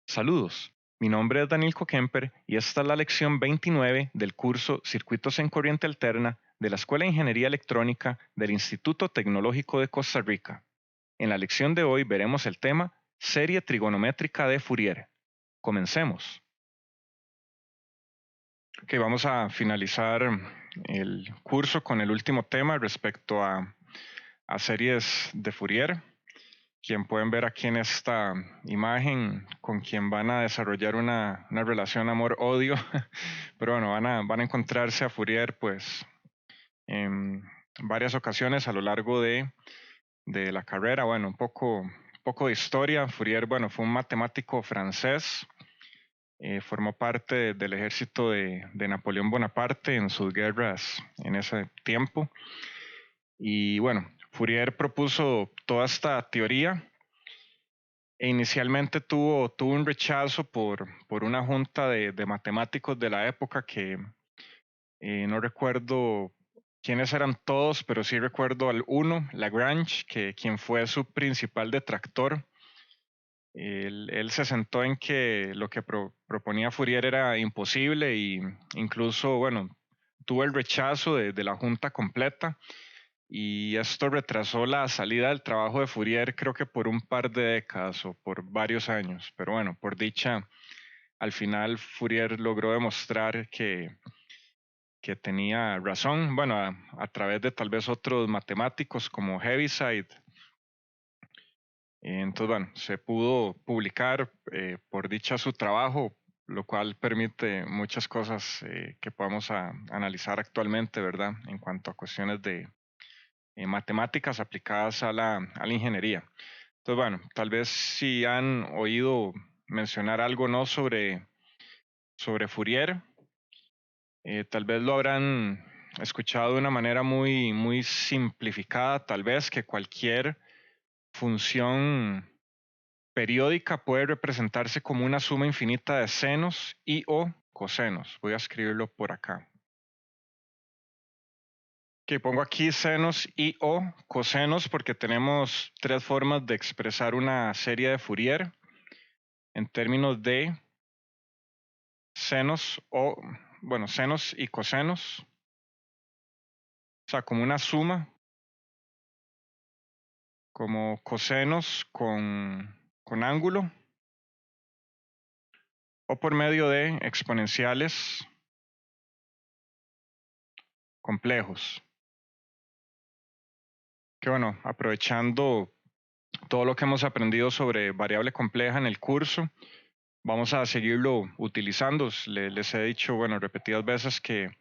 Saludos, mi nombre es Daniel Kemper y esta es la lección 29 del curso Circuitos en Corriente Alterna de la Escuela de Ingeniería Electrónica del Instituto Tecnológico de Costa Rica. En la lección de hoy veremos el tema Serie trigonométrica de Fourier. Comencemos. Vamos a finalizar el curso con el último tema respecto a series de Fourier. Quien pueden ver aquí en esta imagen, con quien van a desarrollar una relación amor-odio, pero bueno, van a encontrarse a Fourier pues en varias ocasiones a lo largo de la carrera. Bueno, un poco de historia. Fourier, bueno, fue un matemático francés, formó parte del ejército de Napoleón Bonaparte en sus guerras en ese tiempo. Y bueno, Fourier propuso toda esta teoría. Inicialmente tuvo un rechazo por una junta de matemáticos de la época que no recuerdo quiénes eran todos, pero sí recuerdo al uno, Lagrange, quien fue su principal detractor. Él se sentó en que lo que proponía Fourier era imposible y incluso, bueno, tuvo el rechazo de la junta completa. Y esto retrasó la salida del trabajo de Fourier, creo que por un par de décadas o por varios años. Pero bueno, por dicha, al final Fourier logró demostrar que tenía razón, bueno, a través de tal vez otros matemáticos como Heaviside. Entonces, bueno, se pudo publicar por dicha su trabajo, lo cual permite muchas cosas que podamos analizar actualmente, ¿verdad? En cuanto a cuestiones de matemáticas aplicadas a la ingeniería. Entonces, bueno, tal vez si han oído mencionar algo no sobre Fourier, tal vez lo habrán escuchado de una manera muy simplificada, tal vez que cualquier función periódica puede representarse como una suma infinita de senos y o cosenos. Voy a escribirlo por acá. Que pongo aquí senos y o cosenos porque tenemos tres formas de expresar una serie de Fourier en términos de senos senos y cosenos, o sea, como una suma, como cosenos con ángulo, o por medio de exponenciales complejos. Que bueno, aprovechando todo lo que hemos aprendido sobre variable compleja en el curso, vamos a seguirlo utilizando. Les he dicho, bueno, repetidas veces que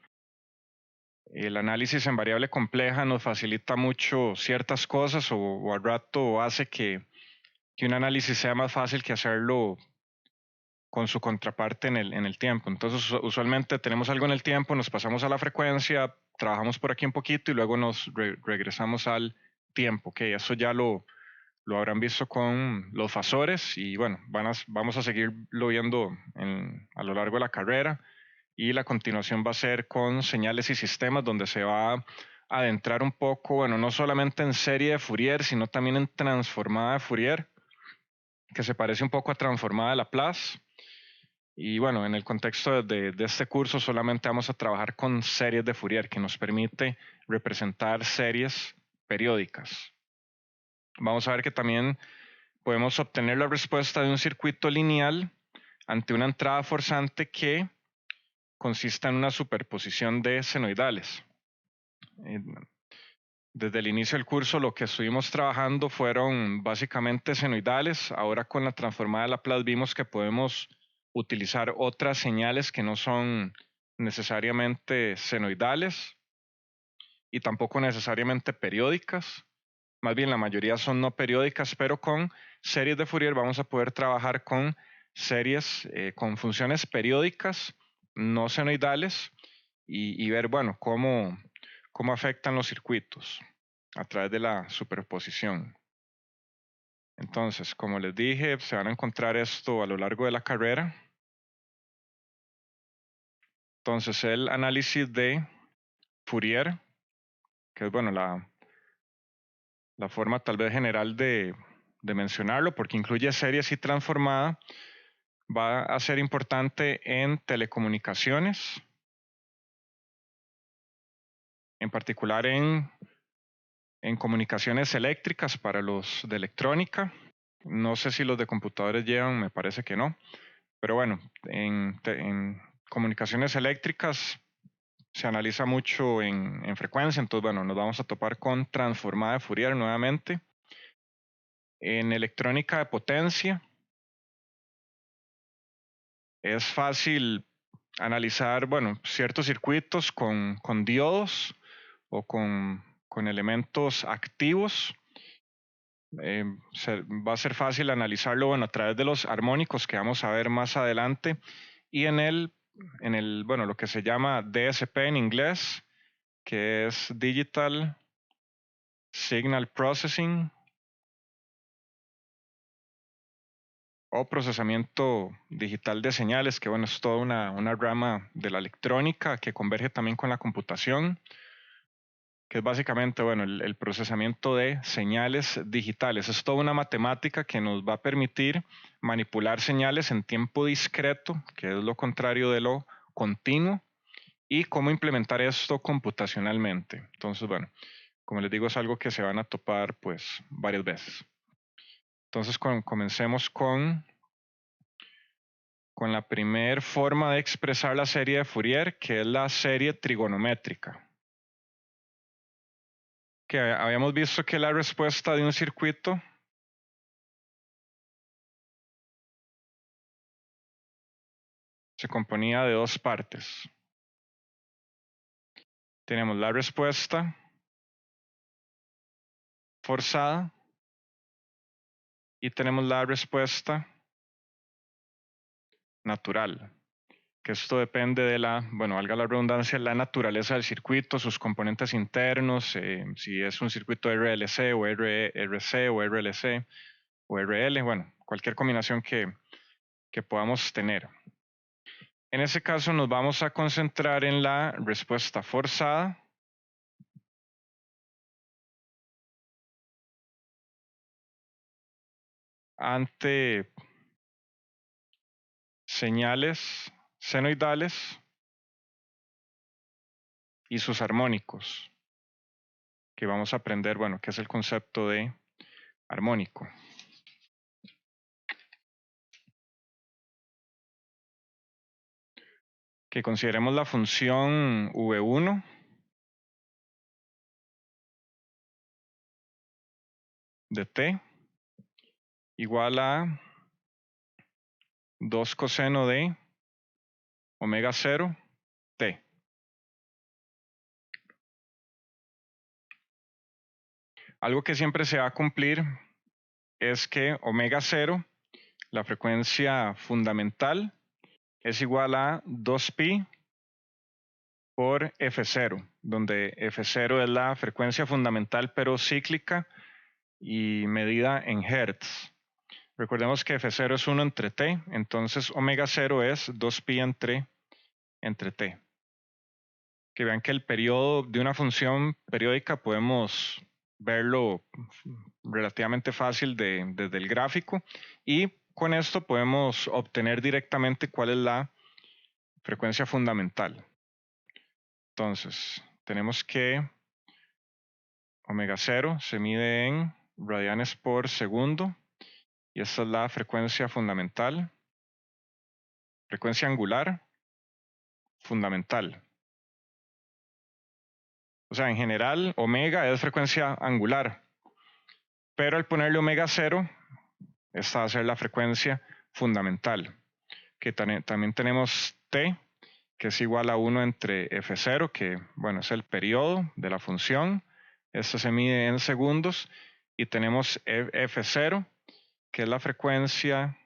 el análisis en variable compleja nos facilita mucho ciertas cosas o al rato hace que un análisis sea más fácil que hacerlo con su contraparte en el tiempo. Entonces, usualmente tenemos algo en el tiempo, nos pasamos a la frecuencia, trabajamos por aquí un poquito y luego nos regresamos al tiempo. Que eso ya lo habrán visto con los fasores y bueno, vamos a seguirlo viendo a lo largo de la carrera. Y la continuación va a ser con señales y sistemas, donde se va a adentrar un poco, bueno, no solamente en serie de Fourier, sino también en transformada de Fourier, que se parece un poco a transformada de Laplace. Y bueno, en el contexto de este curso solamente vamos a trabajar con series de Fourier, que nos permite representar series periódicas. Vamos a ver que también podemos obtener la respuesta de un circuito lineal ante una entrada forzante que consiste en una superposición de senoidales. Desde el inicio del curso lo que estuvimos trabajando fueron básicamente senoidales. Ahora con la transformada de Laplace vimos que podemos utilizar otras señales que no son necesariamente senoidales y tampoco necesariamente periódicas. Más bien la mayoría son no periódicas, pero con series de Fourier vamos a poder trabajar con series, con funciones periódicas, no senoidales, y ver, bueno, cómo afectan los circuitos a través de la superposición. Entonces, como les dije, se van a encontrar esto a lo largo de la carrera. Entonces, el análisis de Fourier, que es, bueno, la forma tal vez general de mencionarlo, porque incluye series y transformada, va a ser importante en telecomunicaciones, en particular en comunicaciones eléctricas para los de electrónica. No sé si los de computadores llevan, me parece que no. Pero bueno, en comunicaciones eléctricas se analiza mucho en frecuencia, entonces bueno, nos vamos a topar con transformada de Fourier nuevamente. En electrónica de potencia es fácil analizar, bueno, ciertos circuitos con diodos o con elementos activos. Va a ser fácil analizarlo, bueno, a través de los armónicos que vamos a ver más adelante y bueno, lo que se llama DSP en inglés, que es Digital Signal Processing o procesamiento digital de señales, que bueno, es toda una rama de la electrónica que converge también con la computación, que es básicamente, bueno, el procesamiento de señales digitales. Es toda una matemática que nos va a permitir manipular señales en tiempo discreto, que es lo contrario de lo continuo, y cómo implementar esto computacionalmente. Entonces, bueno, como les digo, es algo que se van a topar pues varias veces. Entonces, comencemos con la primera forma de expresar la serie de Fourier, que es la serie trigonométrica. Que habíamos visto que la respuesta de un circuito se componía de dos partes. Tenemos la respuesta forzada y tenemos la respuesta natural, que esto depende de bueno, valga la redundancia, la naturaleza del circuito, sus componentes internos, si es un circuito RLC o RC o RLC o RL, bueno, cualquier combinación que podamos tener. En ese caso nos vamos a concentrar en la respuesta forzada ante señales senoidales y sus armónicos, que vamos a aprender, bueno, qué es el concepto de armónico. Que consideremos la función V1 de t igual a 2 coseno de omega 0 t. Algo que siempre se va a cumplir es que omega 0, la frecuencia fundamental, es igual a 2pi por F0, donde F0 es la frecuencia fundamental pero cíclica y medida en hertz. Recordemos que F0 es 1 entre t, entonces omega 0 es 2pi entre t. Que vean que el periodo de una función periódica podemos verlo relativamente fácil desde el gráfico y con esto podemos obtener directamente cuál es la frecuencia fundamental. Entonces, tenemos que omega 0 se mide en radianes por segundo y esta es la frecuencia fundamental, frecuencia angular fundamental. O sea, en general, omega es frecuencia angular, pero al ponerle omega 0, esta va a ser la frecuencia fundamental. Que también tenemos t, que es igual a 1 entre f0, que bueno, es el periodo de la función. Esto se mide en segundos. Y tenemos f0, que es la frecuencia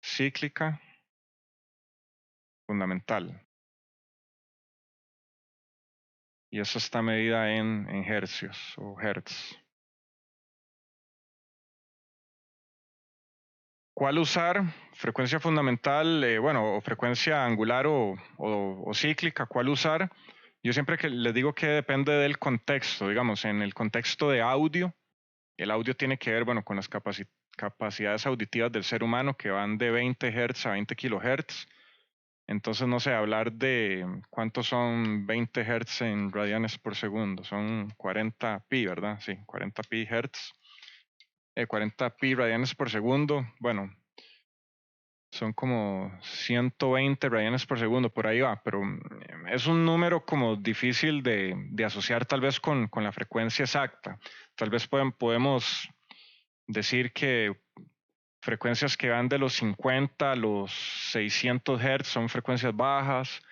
cíclica fundamental. Y eso está medida en hercios o hertz. ¿Cuál usar? Frecuencia fundamental, bueno, o frecuencia angular o cíclica, ¿cuál usar? Yo siempre que les digo que depende del contexto, digamos, en el contexto de audio, el audio tiene que ver, bueno, con las capacidades auditivas del ser humano que van de 20 Hz a 20 kHz. Entonces, no sé, hablar de cuántos son 20 Hz en radianes por segundo. Son 40 pi, ¿verdad? Sí, 40 pi Hz. 40 pi radianes por segundo. Bueno, son como 120 radianes por segundo, por ahí va, pero es un número como difícil de asociar tal vez con la frecuencia exacta. Tal vez podemos decir que frecuencias que van de los 50 a los 600 Hz son frecuencias bajas,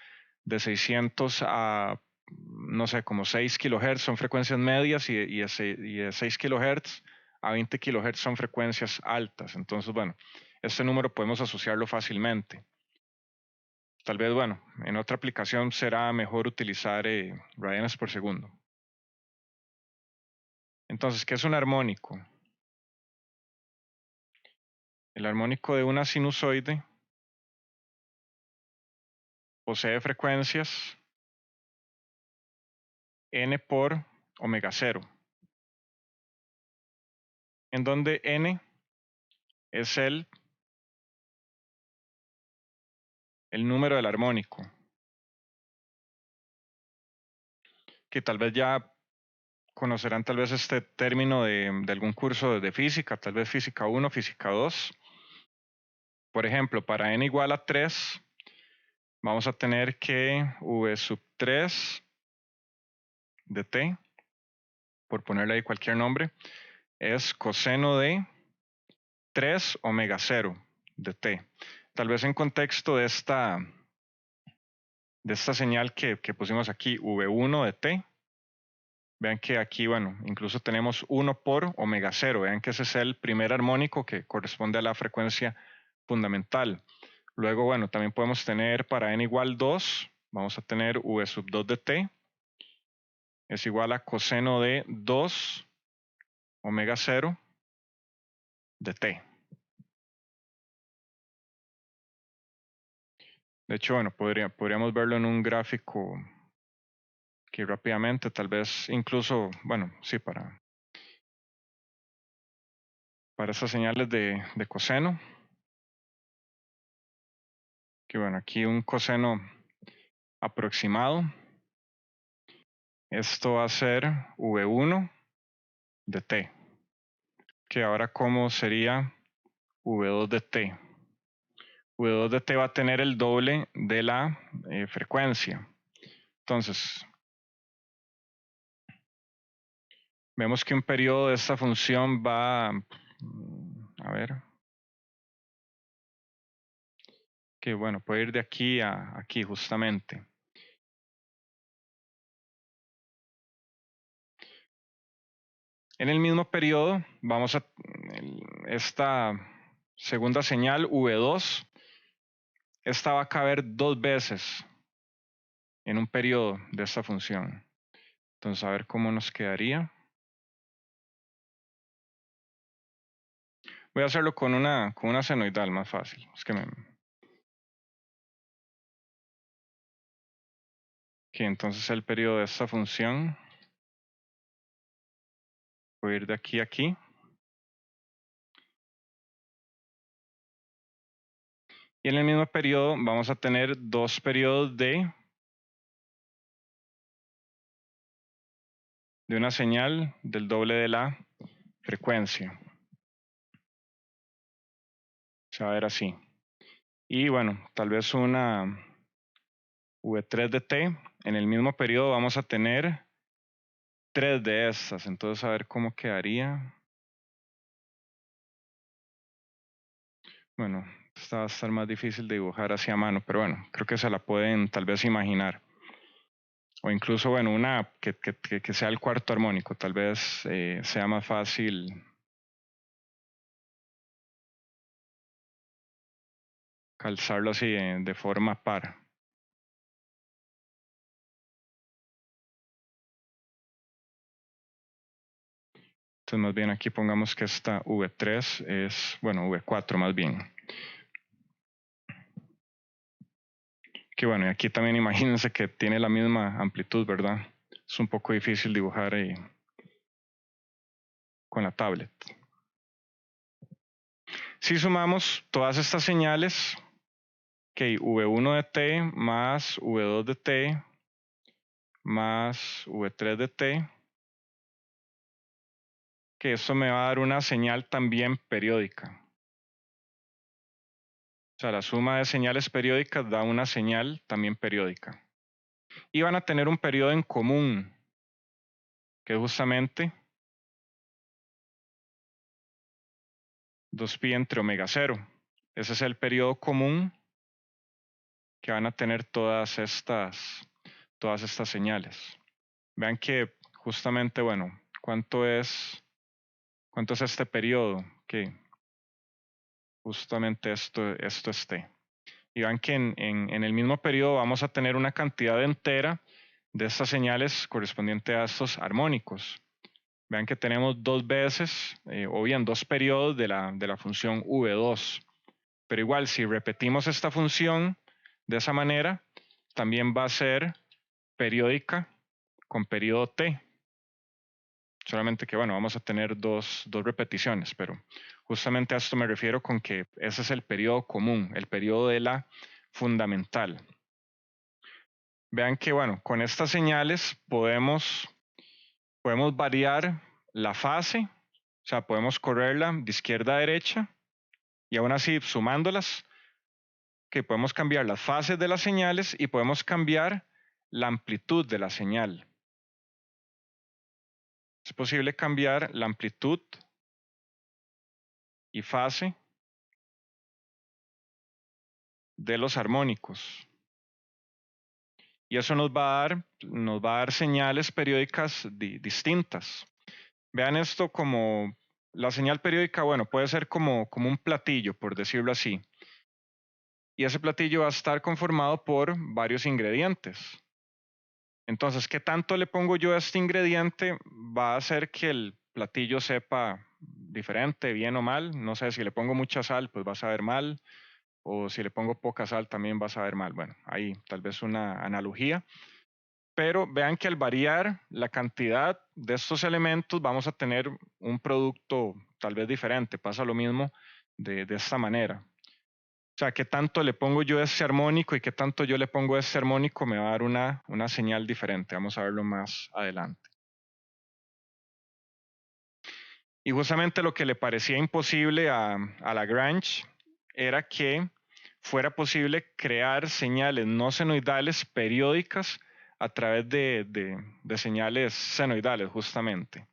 de 600 a, no sé, como 6 kHz son frecuencias medias y de 6 kHz a 20 kHz son frecuencias altas. Entonces, bueno, este número podemos asociarlo fácilmente. Tal vez, bueno, en otra aplicación será mejor utilizar radianes por segundo. Entonces, ¿qué es un armónico? El armónico de una sinusoide posee frecuencias n por omega 0, en donde n es el número del armónico, que tal vez ya conocerán tal vez este término de algún curso de física, tal vez física 1, física 2. Por ejemplo, para n igual a 3, vamos a tener que v sub 3 de t, por ponerle ahí cualquier nombre, es coseno de 3 omega 0 de t. Tal vez en contexto de esta señal que pusimos aquí, v1 de t, vean que aquí, bueno, incluso tenemos 1 por omega 0. Vean que ese es el primer armónico que corresponde a la frecuencia fundamental. Luego, bueno, también podemos tener para n igual 2, vamos a tener v sub 2 de t es igual a coseno de 2 omega 0 de t. De hecho, bueno, podríamos verlo en un gráfico aquí rápidamente, tal vez incluso, bueno, sí, para esas señales de coseno. Que bueno, aquí un coseno aproximado. Esto va a ser V1 de t. Que ahora, ¿cómo sería V2 de t? V2 de t va a tener el doble de la frecuencia. Entonces, vemos que un periodo de esta función va, a ver, que bueno, puede ir de aquí a aquí justamente. En el mismo periodo, vamos a esta segunda señal, V2, esta va a caber 2 veces en un periodo de esta función. Entonces, a ver cómo nos quedaría. Voy a hacerlo con una senoidal más fácil. Es que entonces el periodo de esta función puede ir de aquí a aquí. Y en el mismo periodo vamos a tener 2 periodos de una señal del doble de la frecuencia. Se va a ver así. Y bueno, tal vez una V3 de t. En el mismo periodo vamos a tener 3 de estas. Entonces, a ver cómo quedaría. Bueno, esta va a estar más difícil de dibujar hacia mano, pero bueno, creo que se la pueden tal vez imaginar. O incluso, bueno, una que sea el cuarto armónico, tal vez sea más fácil calzarlo así de forma par. Entonces, más bien aquí pongamos que esta V3 es, bueno, V4 más bien. Que bueno, y aquí también imagínense que tiene la misma amplitud, ¿verdad? Es un poco difícil dibujar con la tablet. Si sumamos todas estas señales, que V1 de t más V2 de t más V3 de t, que esto me va a dar una señal también periódica. O sea, la suma de señales periódicas da una señal también periódica. Y van a tener un periodo en común, que es justamente 2pi entre omega 0. Ese es el periodo común que van a tener todas estas señales. Vean que justamente, bueno, ¿cuánto es este periodo? Que justamente esto es t. Y vean que en el mismo periodo vamos a tener una cantidad entera de estas señales correspondiente a estos armónicos. Vean que tenemos dos veces, o bien dos periodos de la función V2. Pero igual, si repetimos esta función de esa manera, también va a ser periódica con periodo t. Solamente que, bueno, vamos a tener dos repeticiones, pero justamente a esto me refiero con que ese es el periodo común, el periodo de la fundamental. Vean que, bueno, con estas señales podemos variar la fase, o sea, podemos correrla de izquierda a derecha y aún así sumándolas, que podemos cambiar las fases de las señales y podemos cambiar la amplitud de la señal. Es posible cambiar la amplitud y fase de los armónicos. Y eso nos va a dar señales periódicas distintas. Vean esto como la señal periódica, bueno, puede ser como un platillo, por decirlo así. Y ese platillo va a estar conformado por varios ingredientes. Entonces, ¿qué tanto le pongo yo a este ingrediente? Va a hacer que el platillo sepa diferente, bien o mal. No sé, si le pongo mucha sal, pues va a saber mal. O si le pongo poca sal, también va a saber mal. Bueno, ahí tal vez una analogía. Pero vean que al variar la cantidad de estos elementos, vamos a tener un producto tal vez diferente. Pasa lo mismo de esta manera. O sea, qué tanto le pongo yo ese armónico y qué tanto yo le pongo ese armónico me va a dar una señal diferente. Vamos a verlo más adelante. Y justamente lo que le parecía imposible a Lagrange era que fuera posible crear señales no senoidales periódicas a través de señales senoidales, justamente.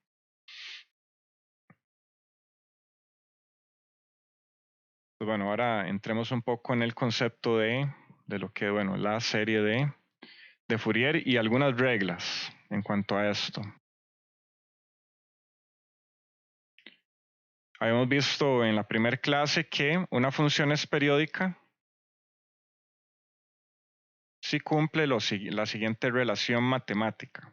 Pues bueno, ahora entremos un poco en el concepto de lo que, bueno, la serie de Fourier y algunas reglas en cuanto a esto. Habíamos visto en la primera clase que una función es periódica si cumple la siguiente relación matemática.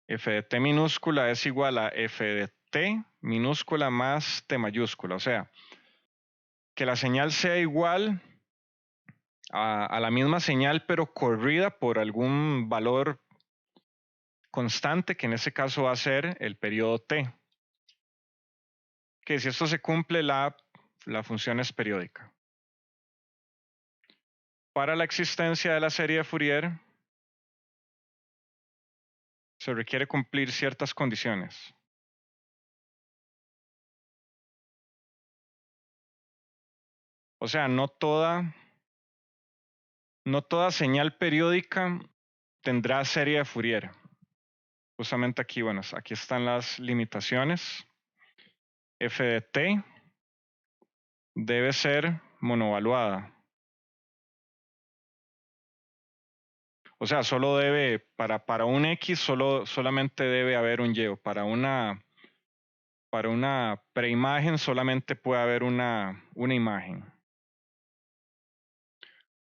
F de t minúscula es igual a f de t minúscula más t mayúscula. O sea, que la señal sea igual a la misma señal, pero corrida por algún valor constante, que en este caso va a ser el periodo t. Que si esto se cumple, la función es periódica. Para la existencia de la serie de Fourier, se requiere cumplir ciertas condiciones. O sea, no toda señal periódica tendrá serie de Fourier. Justamente aquí, bueno, aquí están las limitaciones. F de t debe ser monovaluada. O sea, solo debe, para un X solamente debe haber un Y. O para una preimagen solamente puede haber una imagen.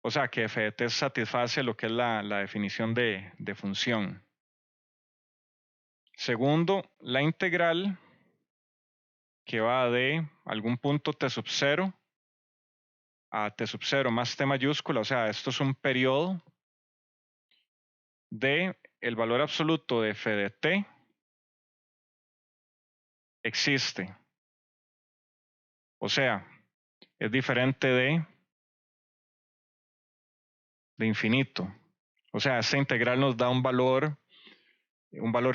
O sea, que f de t satisface lo que es la definición de función. Segundo, la integral que va de algún punto t sub 0 a t sub 0 más t mayúscula, o sea, esto es un periodo de el valor absoluto de f de t existe O sea, es diferente de infinito. O sea, esta integral nos da un valor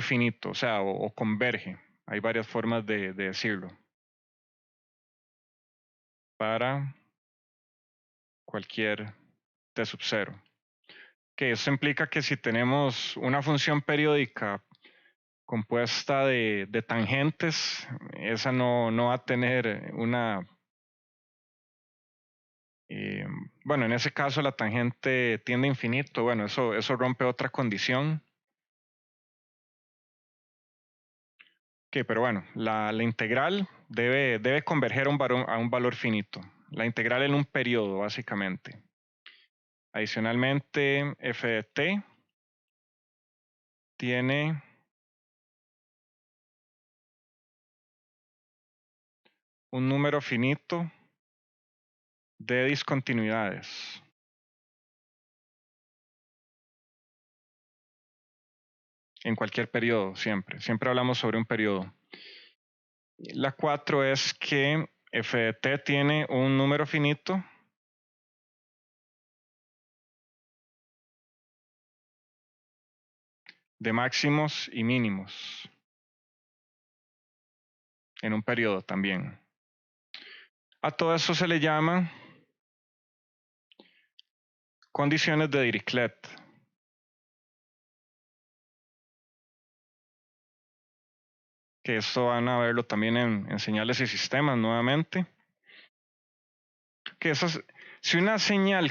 finito, o sea, o converge. Hay varias formas de decirlo. Para cualquier t sub 0. Que eso implica que si tenemos una función periódica compuesta de tangentes, esa no va a tener una... bueno, en ese caso la tangente tiende a infinito. Bueno, eso rompe otra condición. Ok, pero bueno, la integral debe converger a un valor finito. La integral en un periodo, básicamente. Adicionalmente, f de t tiene un número finito de discontinuidades. En cualquier periodo, siempre. Siempre hablamos sobre un periodo. La 4 es que f de t tiene un número finito de máximos y mínimos en un periodo también. A todo eso se le llama condiciones de Dirichlet. Que esto van a verlo también en señales y sistemas nuevamente. Que si una señal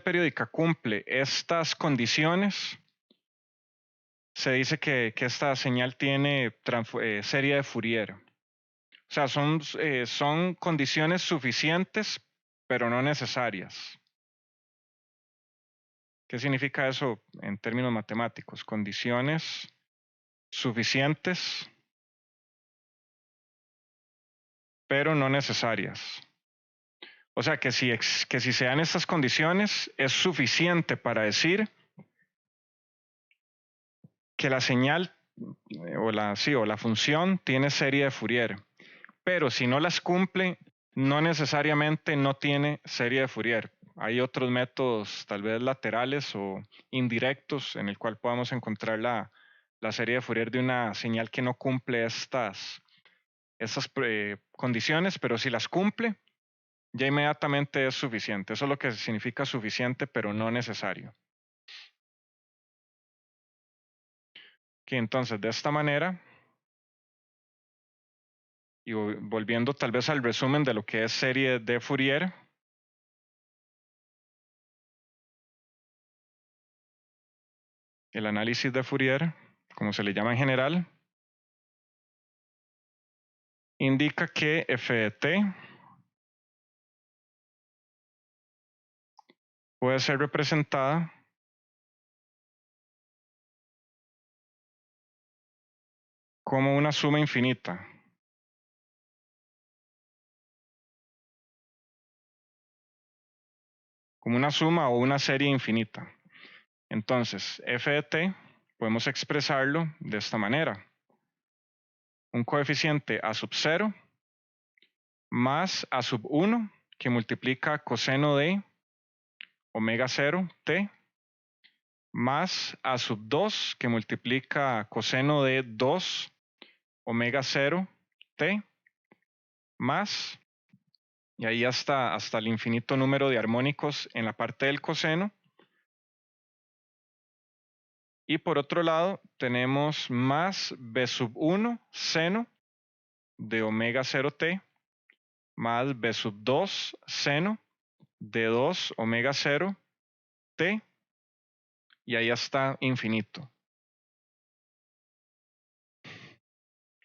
periódica cumple estas condiciones, se dice que esta señal tiene serie de Fourier. O sea, son condiciones suficientes, pero no necesarias. ¿Qué significa eso en términos matemáticos? Condiciones suficientes, pero no necesarias. O sea, que si se dan estas condiciones, es suficiente para decir que la señal o la función tiene serie de Fourier. Pero si no las cumple, no necesariamente no tiene serie de Fourier. Hay otros métodos, tal vez laterales o indirectos, en el cual podamos encontrar la serie de Fourier de una señal que no cumple estas condiciones, pero si las cumple, ya inmediatamente es suficiente. Eso es lo que significa suficiente, pero no necesario. Que entonces, de esta manera, y volviendo tal vez al resumen de lo que es serie de Fourier, el análisis de Fourier, como se le llama en general, indica que f de t puede ser representada como una suma infinita. Como una suma o una serie infinita. Entonces, f de t podemos expresarlo de esta manera. Un coeficiente a sub 0 más a sub 1 que multiplica coseno de omega 0 t más a sub 2 que multiplica coseno de 2 omega 0 t más, y ahí hasta el infinito número de armónicos en la parte del coseno. Y por otro lado tenemos más b sub 1 seno de omega 0 t más b sub 2 seno de 2 omega 0 t, y ahí está infinito.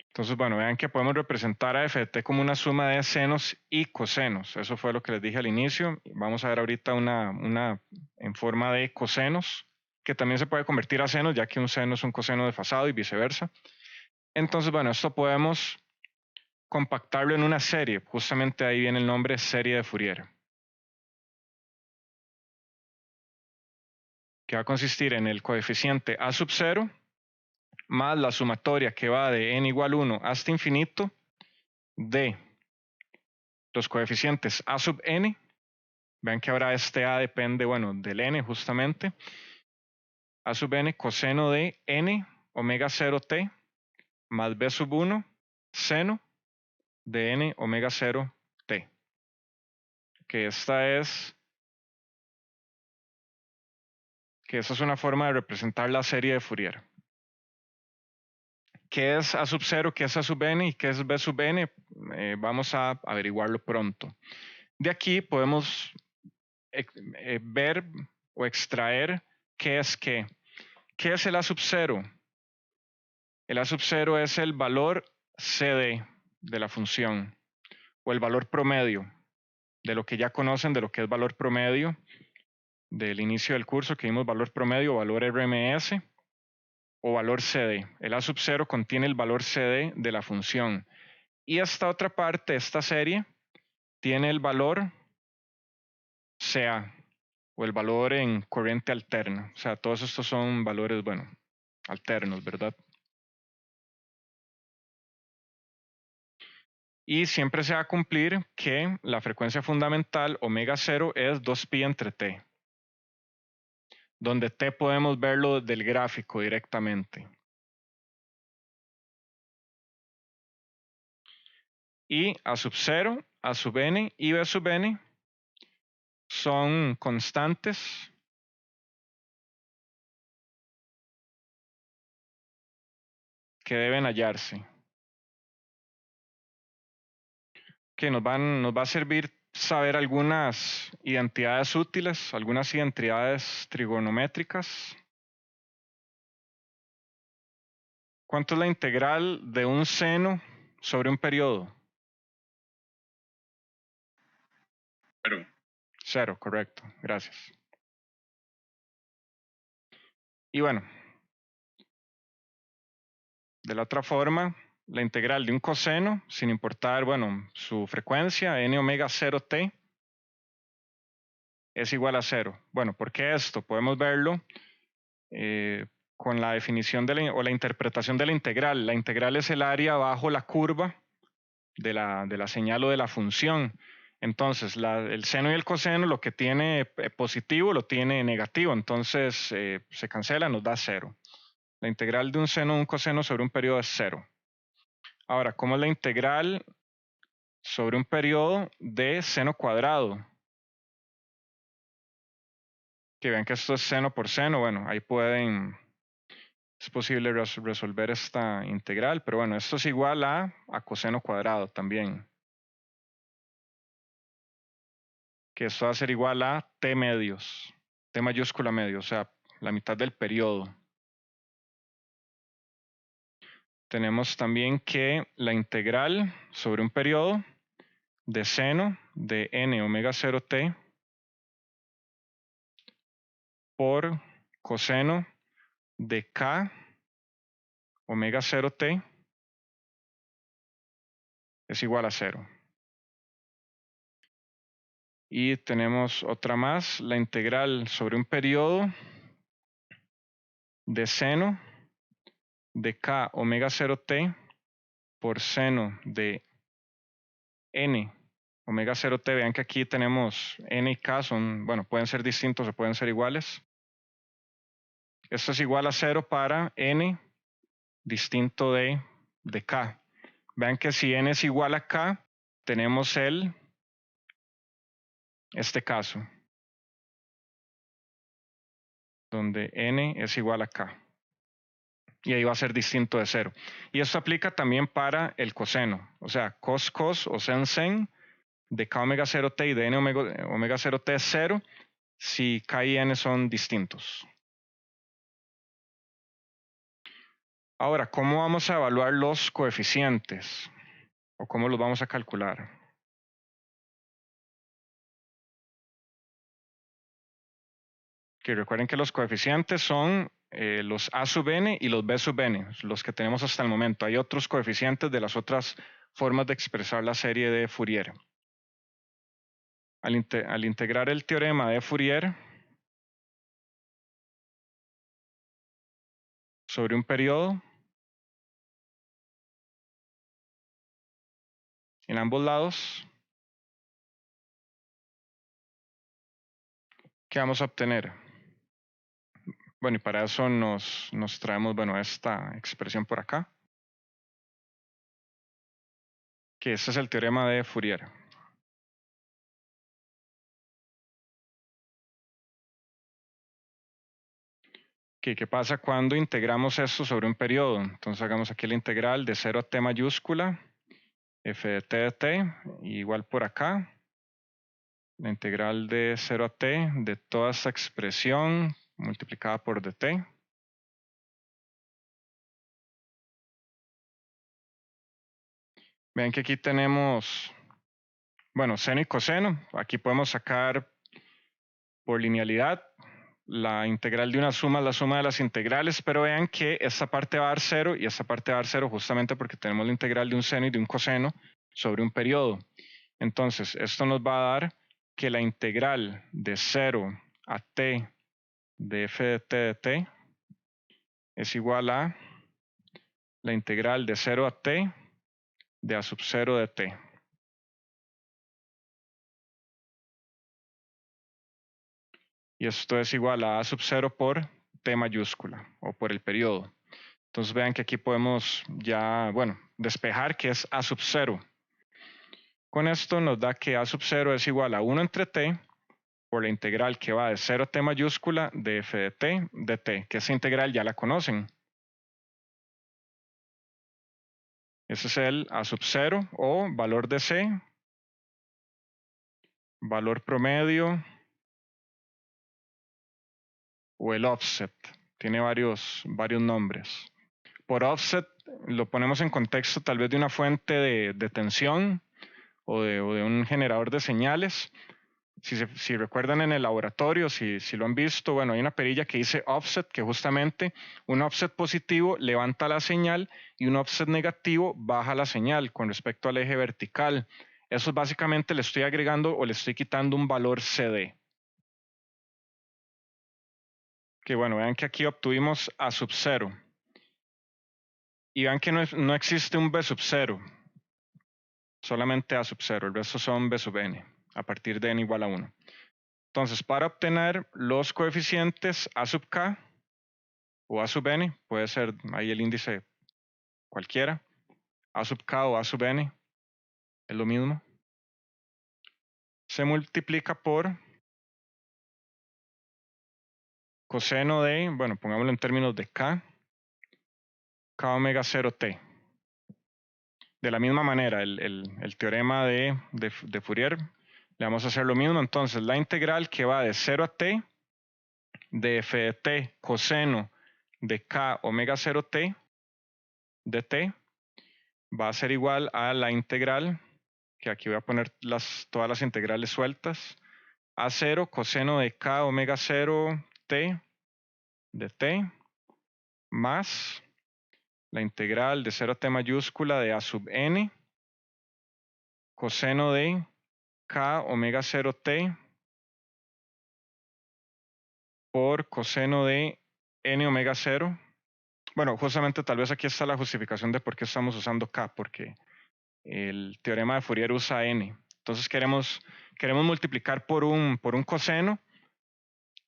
Entonces, bueno, vean que podemos representar a f de t como una suma de senos y cosenos. Eso fue lo que les dije al inicio. Vamos a ver ahorita una en forma de cosenos, que también se puede convertir a senos, ya que un seno es un coseno desfasado y viceversa. Entonces, bueno, esto podemos compactarlo en una serie. Justamente ahí viene el nombre serie de Fourier, que va a consistir en el coeficiente a sub 0 más la sumatoria que va de n igual 1 hasta infinito de los coeficientes a sub n. Vean que ahora este a depende, bueno, del n justamente. A sub n coseno de n omega 0t más b sub 1 seno de n omega 0t. Que esta es una forma de representar la serie de Fourier. ¿Qué es a sub 0, qué es a sub n y qué es b sub n? Vamos a averiguarlo pronto. De aquí podemos ver o extraer qué es qué. ¿Qué es el a sub 0? El a sub 0 es el valor CD de la función o el valor promedio de lo que ya conocen de lo que es valor promedio del inicio del curso que vimos valor promedio, valor RMS o valor CD. El a sub 0 contiene el valor CD de la función. Y esta otra parte, esta serie, tiene el valor CA o el valor en corriente alterna. O sea, todos estos son valores, bueno, alternos, ¿verdad? Y siempre se va a cumplir que la frecuencia fundamental omega 0 es 2pi entre t, donde t podemos verlo del gráfico directamente. Y a sub 0, a sub n y b sub n son constantes que deben hallarse. Que nos va a servir saber algunas identidades útiles, algunas identidades trigonométricas. ¿Cuánto es la integral de un seno sobre un periodo? 0. 0, correcto. Gracias. Y bueno, de la otra forma, la integral de un coseno, sin importar, bueno, su frecuencia, n omega 0t, es igual a 0. Bueno, ¿por qué esto? Podemos verlo con la definición o la interpretación de la integral. La integral es el área bajo la curva de la señal o de la función. Entonces, el seno y el coseno lo que tiene positivo lo tiene negativo, entonces se cancela, nos da 0. La integral de un seno o un coseno sobre un periodo es 0. Ahora, ¿cómo es la integral sobre un periodo de seno cuadrado? Que vean que esto es seno por seno, bueno, ahí es posible resolver esta integral, pero bueno, esto es igual a coseno cuadrado también. Que esto va a ser igual a t medios, t mayúscula medio, o sea, la mitad del periodo. Tenemos también que la integral sobre un periodo de seno de n omega 0t por coseno de k omega 0t es igual a 0. Y tenemos otra más, la integral sobre un periodo de seno de k omega 0t por seno de n omega 0t. Vean que aquí tenemos n y k, bueno, pueden ser distintos o pueden ser iguales. Esto es igual a 0 para n distinto de k. Vean que si n es igual a k, tenemos este caso, donde n es igual a k. Y ahí va a ser distinto de 0. Y esto aplica también para el coseno. O sea, cos o sen de k omega 0t y de n omega 0t es 0 si k y n son distintos. Ahora, ¿cómo vamos a evaluar los coeficientes? ¿O cómo los vamos a calcular? Que recuerden que los coeficientes son los a sub n y los b sub n, los que tenemos hasta el momento. Hay otros coeficientes de las otras formas de expresar la serie de Fourier. Al integrar el teorema de Fourier sobre un periodo, en ambos lados, ¿qué vamos a obtener? Bueno, y para eso nos traemos, bueno, esta expresión por acá, que este es el teorema de Fourier. ¿Qué pasa cuando integramos esto sobre un periodo? Entonces hagamos aquí la integral de 0 a t mayúscula, f de t de t, igual por acá, la integral de 0 a t de toda esta expresión multiplicada por dt. Vean que aquí tenemos, bueno, seno y coseno. Aquí podemos sacar por linealidad la integral de una suma es la suma de las integrales, pero vean que esta parte va a dar 0 y esta parte va a dar 0 justamente porque tenemos la integral de un seno y de un coseno sobre un periodo. Entonces, esto nos va a dar que la integral de 0 a t de f de t de t es igual a la integral de 0 a t de a sub 0 de t. Y esto es igual a sub 0 por t mayúscula o por el periodo. Entonces vean que aquí podemos ya, bueno, despejar que es a sub 0. Con esto nos da que a sub 0 es igual a 1 entre t por la integral que va de 0 a t mayúscula de f de t, que esa integral ya la conocen. Ese es el a sub 0 o valor de c, valor promedio o el offset. Tiene varios nombres. Por offset lo ponemos en contexto tal vez de una fuente de tensión o de un generador de señales. Si recuerdan en el laboratorio, si lo han visto, bueno, hay una perilla que dice offset, que justamente un offset positivo levanta la señal y un offset negativo baja la señal con respecto al eje vertical. Eso básicamente le estoy agregando o le estoy quitando un valor CD. Que bueno, vean que aquí obtuvimos a sub 0. Y vean que no existe un B sub 0, solamente A sub 0, el resto son B sub n, a partir de n igual a 1. Entonces, para obtener los coeficientes A sub k o A sub n, puede ser ahí el índice cualquiera, A sub k o A sub n, es lo mismo. Se multiplica por coseno de, bueno, pongámoslo en términos de k omega 0t. De la misma manera, el teorema de Fourier, le vamos a hacer lo mismo. Entonces, la integral que va de 0 a t de f de t coseno de k omega 0t de t va a ser igual a la integral, que aquí voy a poner todas las integrales sueltas, a 0 coseno de k omega 0t de t más la integral de 0 a t mayúscula de a sub n coseno de k omega 0t por coseno de n omega 0. Bueno, justamente tal vez aquí está la justificación de por qué estamos usando k, porque el teorema de Fourier usa n. Entonces queremos multiplicar por un coseno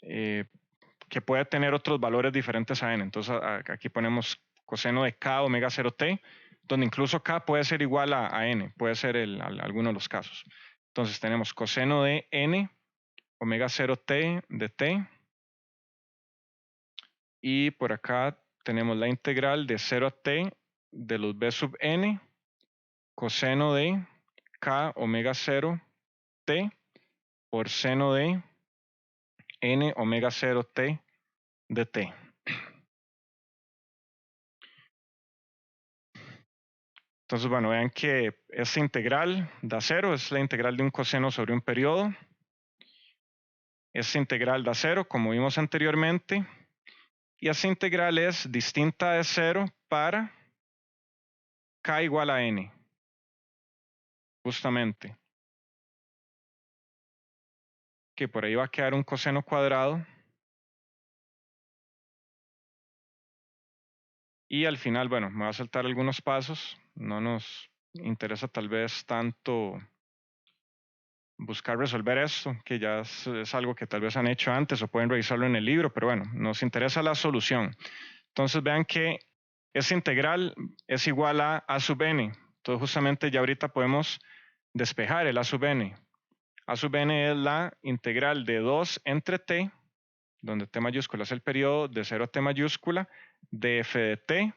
que puede tener otros valores diferentes a n. Entonces aquí ponemos coseno de k omega 0t, donde incluso k puede ser igual a n, puede ser alguno de los casos. Entonces tenemos coseno de n omega 0t de t, y por acá tenemos la integral de 0 a t de los b sub n coseno de k omega 0 t por seno de n omega 0 t de t. Entonces, bueno, vean que esta integral da 0, es la integral de un coseno sobre un periodo. Esta integral da 0, como vimos anteriormente. Y esta integral es distinta de 0 para k igual a n, justamente. Que por ahí va a quedar un coseno cuadrado. Y al final, bueno, me va a saltar algunos pasos. No nos interesa tal vez tanto buscar resolver esto, que ya es algo que tal vez han hecho antes o pueden revisarlo en el libro, pero bueno, nos interesa la solución. Entonces vean que esa integral es igual a sub n. Entonces justamente ya ahorita podemos despejar el a sub n. A sub n es la integral de 2 entre t, donde t mayúscula es el periodo, de 0 a t mayúscula, de f de t,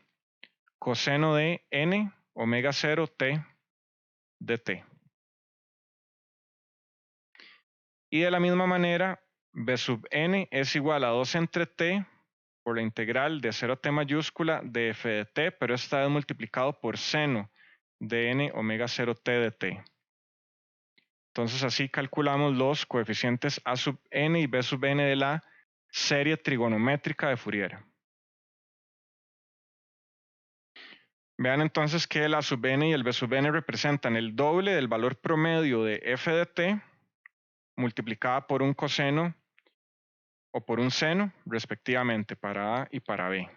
coseno de n, omega 0 t de t. Y de la misma manera, b sub n es igual a 2 entre t por la integral de 0 a t mayúscula de f de t, pero esta vez multiplicado por seno de n omega 0 t de t. Entonces así calculamos los coeficientes a sub n y b sub n de la serie trigonométrica de Fourier. Vean entonces que el a sub n y el b sub n representan el doble del valor promedio de f de t multiplicada por un coseno o por un seno, respectivamente, para A y para B.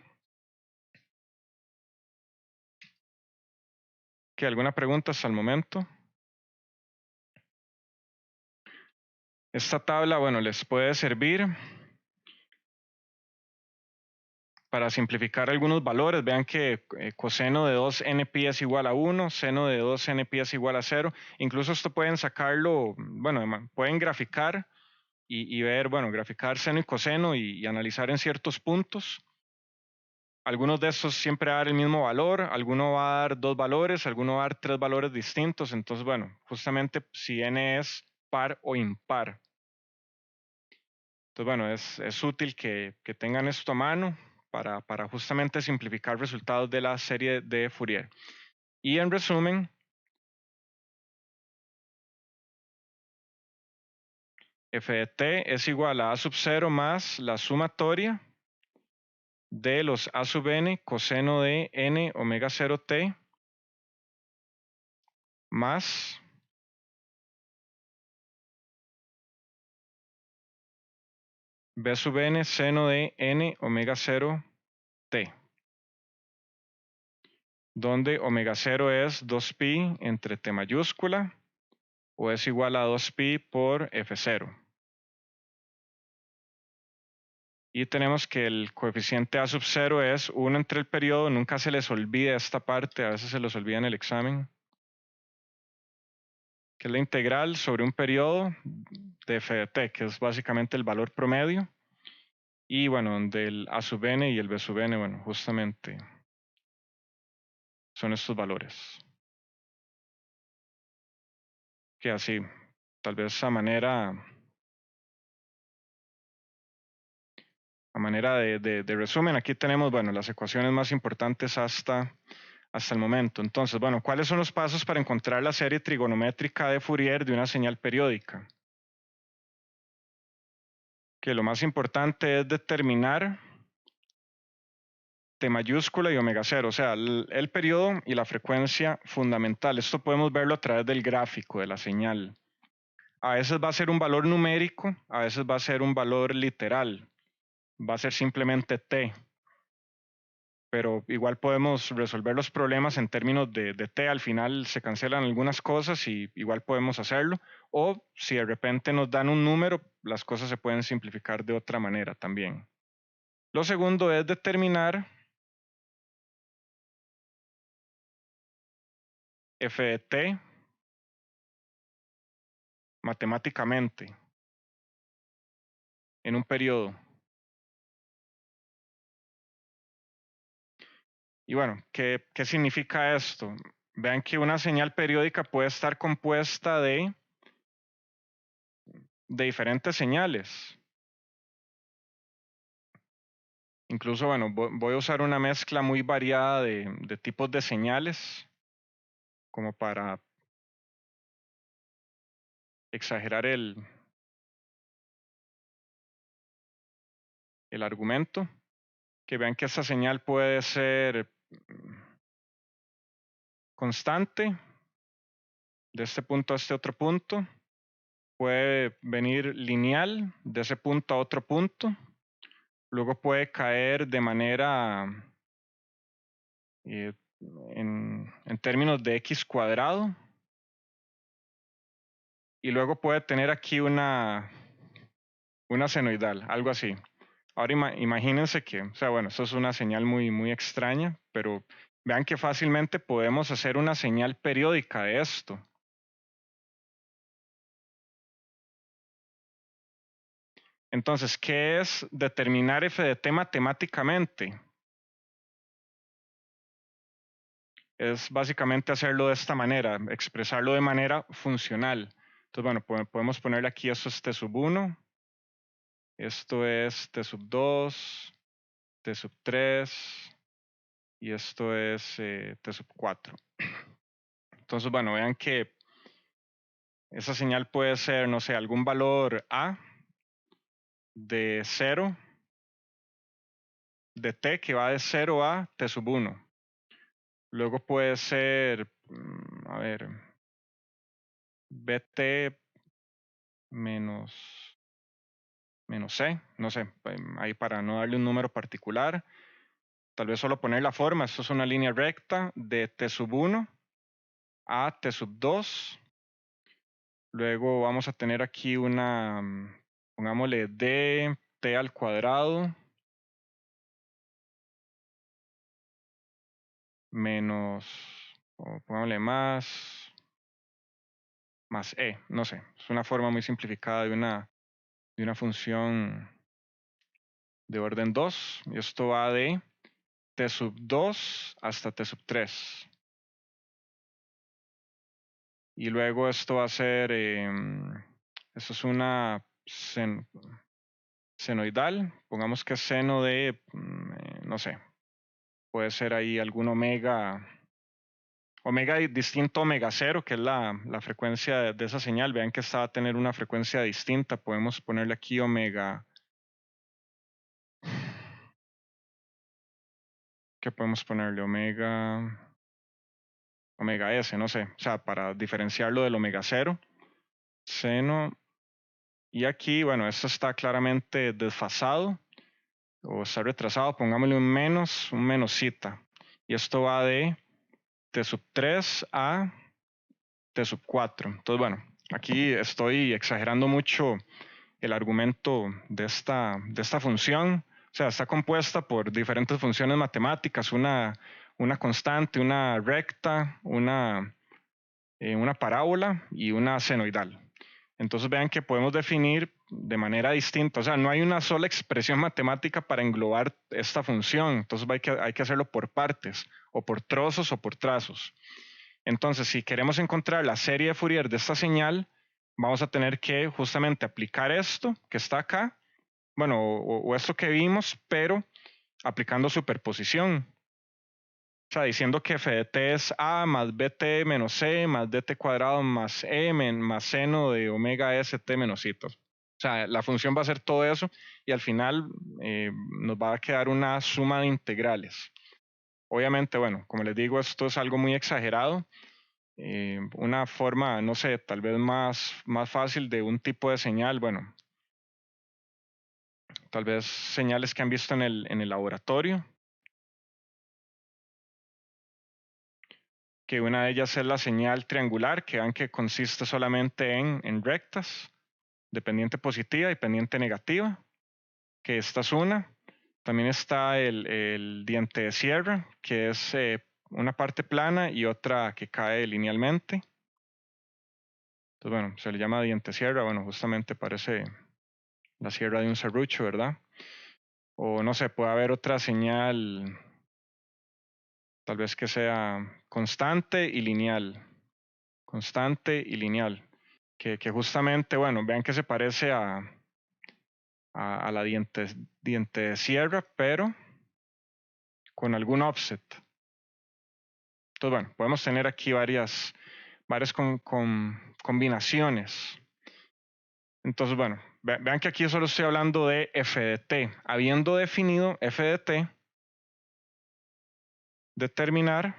¿Qué, alguna pregunta hasta el momento? Esta tabla, bueno, les puede servir para simplificar algunos valores. Vean que coseno de 2 npi es igual a 1, seno de 2 npi es igual a 0. Incluso esto pueden sacarlo, bueno, pueden graficar y ver, bueno, graficar seno y coseno y analizar en ciertos puntos. Algunos de estos siempre va a dar el mismo valor, alguno va a dar 2 valores, alguno va a dar 3 valores distintos. Entonces, bueno, justamente si n es par o impar. Entonces, bueno, es útil que tengan esto a mano para justamente simplificar resultados de la serie de Fourier. Y en resumen, f de t es igual a sub 0 más la sumatoria de los a sub n coseno de n omega 0 t más b sub n seno de n omega 0 t, donde omega 0 es 2pi entre t mayúscula o es igual a 2pi por f0. Y tenemos que el coeficiente a sub 0 es 1 entre el periodo. Nunca se les olvida esta parte, a veces se los olvida en el examen, que es la integral sobre un periodo de f de t, que es básicamente el valor promedio. Y bueno, del a sub n y el b sub n, bueno, justamente son estos valores. Que así, tal vez a manera de resumen, aquí tenemos, bueno, las ecuaciones más importantes hasta el momento. Entonces, bueno, ¿cuáles son los pasos para encontrar la serie trigonométrica de Fourier de una señal periódica? Que lo más importante es determinar t mayúscula y omega 0, o sea, el periodo y la frecuencia fundamental. Esto podemos verlo a través del gráfico de la señal. A veces va a ser un valor numérico, a veces va a ser un valor literal, va a ser simplemente t. Pero igual podemos resolver los problemas en términos de t. Al final se cancelan algunas cosas y igual podemos hacerlo. O si de repente nos dan un número, las cosas se pueden simplificar de otra manera también. Lo segundo es determinar f de t matemáticamente en un periodo. Y bueno, ¿qué significa esto? Vean que una señal periódica puede estar compuesta de diferentes señales. Incluso, bueno, voy a usar una mezcla muy variada de tipos de señales, como para exagerar el argumento. Que vean que esta señal puede ser constante, de este punto a este otro punto. Puede venir lineal, de ese punto a otro punto. Luego puede caer de manera, en términos de x cuadrado. y luego puede tener aquí una senoidal, algo así. Ahora imagínense que, o sea, bueno, esto es una señal muy extraña, pero vean que fácilmente podemos hacer una señal periódica de esto. Entonces, ¿qué es determinar f de t matemáticamente? Es básicamente hacerlo de esta manera, expresarlo de manera funcional. Entonces, bueno, podemos ponerle aquí, esto es t sub 1, esto es t sub 2, t sub 3 y esto es t sub 4. Entonces, bueno, vean que esa señal puede ser, no sé, algún valor a de 0, de t que va de 0 a t sub 1. Luego puede ser, a ver, bt menos c, no sé, ahí para no darle un número particular. Tal vez solo poner la forma, esto es una línea recta de t sub 1 a t sub 2. Luego vamos a tener aquí una, pongámosle d t al cuadrado menos, o pongámosle más e, no sé, es una forma muy simplificada de una función de orden 2, y esto va de t sub 2 hasta t sub 3. Y luego esto va a ser, esto es una senoidal, pongamos que es seno de, no sé, puede ser ahí algún omega distinto a omega 0, que es la frecuencia de esa señal. Vean que esta va a tener una frecuencia distinta. Podemos ponerle aquí omega. ¿Qué podemos ponerle? Omega S, no sé. O sea, para diferenciarlo del omega 0. Seno. Y aquí, bueno, esto está claramente desfasado o está retrasado. Pongámosle un menos zeta. Y esto va de T sub 3 a T sub 4. Entonces, bueno, aquí estoy exagerando mucho el argumento de esta función. O sea, está compuesta por diferentes funciones matemáticas, una constante, una recta, una parábola y una senoidal. Entonces vean que podemos definir de manera distinta, o sea, no hay una sola expresión matemática para englobar esta función, entonces hay que hacerlo por partes, o por trozos o por trazos. Entonces, si queremos encontrar la serie de Fourier de esta señal, vamos a tener que justamente aplicar esto que está acá, bueno, o esto que vimos, pero aplicando superposición. O sea, diciendo que f de t es a más bt menos c más dt cuadrado más e más seno de omega s t menos zeta. O sea, la función va a ser todo eso y al final nos va a quedar una suma de integrales. Obviamente, bueno, como les digo, esto es algo muy exagerado. Una forma, no sé, tal vez más fácil de un tipo de señal, bueno, tal vez señales que han visto en el laboratorio, que una de ellas es la señal triangular, que vean que consiste solamente en rectas, de pendiente positiva y pendiente negativa, que esta es una. También está el diente de sierra, que es una parte plana y otra que cae linealmente. Entonces, bueno, se le llama diente sierra, bueno, justamente parece la sierra de un serrucho, ¿verdad? O no sé, puede haber otra señal, tal vez que sea constante y lineal. Constante y lineal. Que justamente, bueno, vean que se parece a la diente de sierra, pero con algún offset. Entonces, bueno, podemos tener aquí varias combinaciones. Entonces, bueno, vean que aquí solo estoy hablando de f de t. Habiendo definido f de t, determinar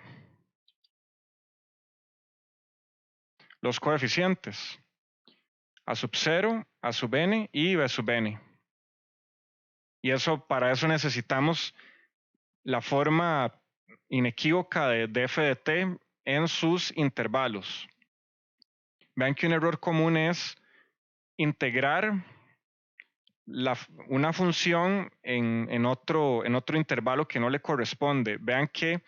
los coeficientes a sub 0, a sub n y b sub n. Y para eso necesitamos la forma inequívoca de f de t en sus intervalos. Vean que un error común es integrar una función en otro intervalo que no le corresponde. Vean que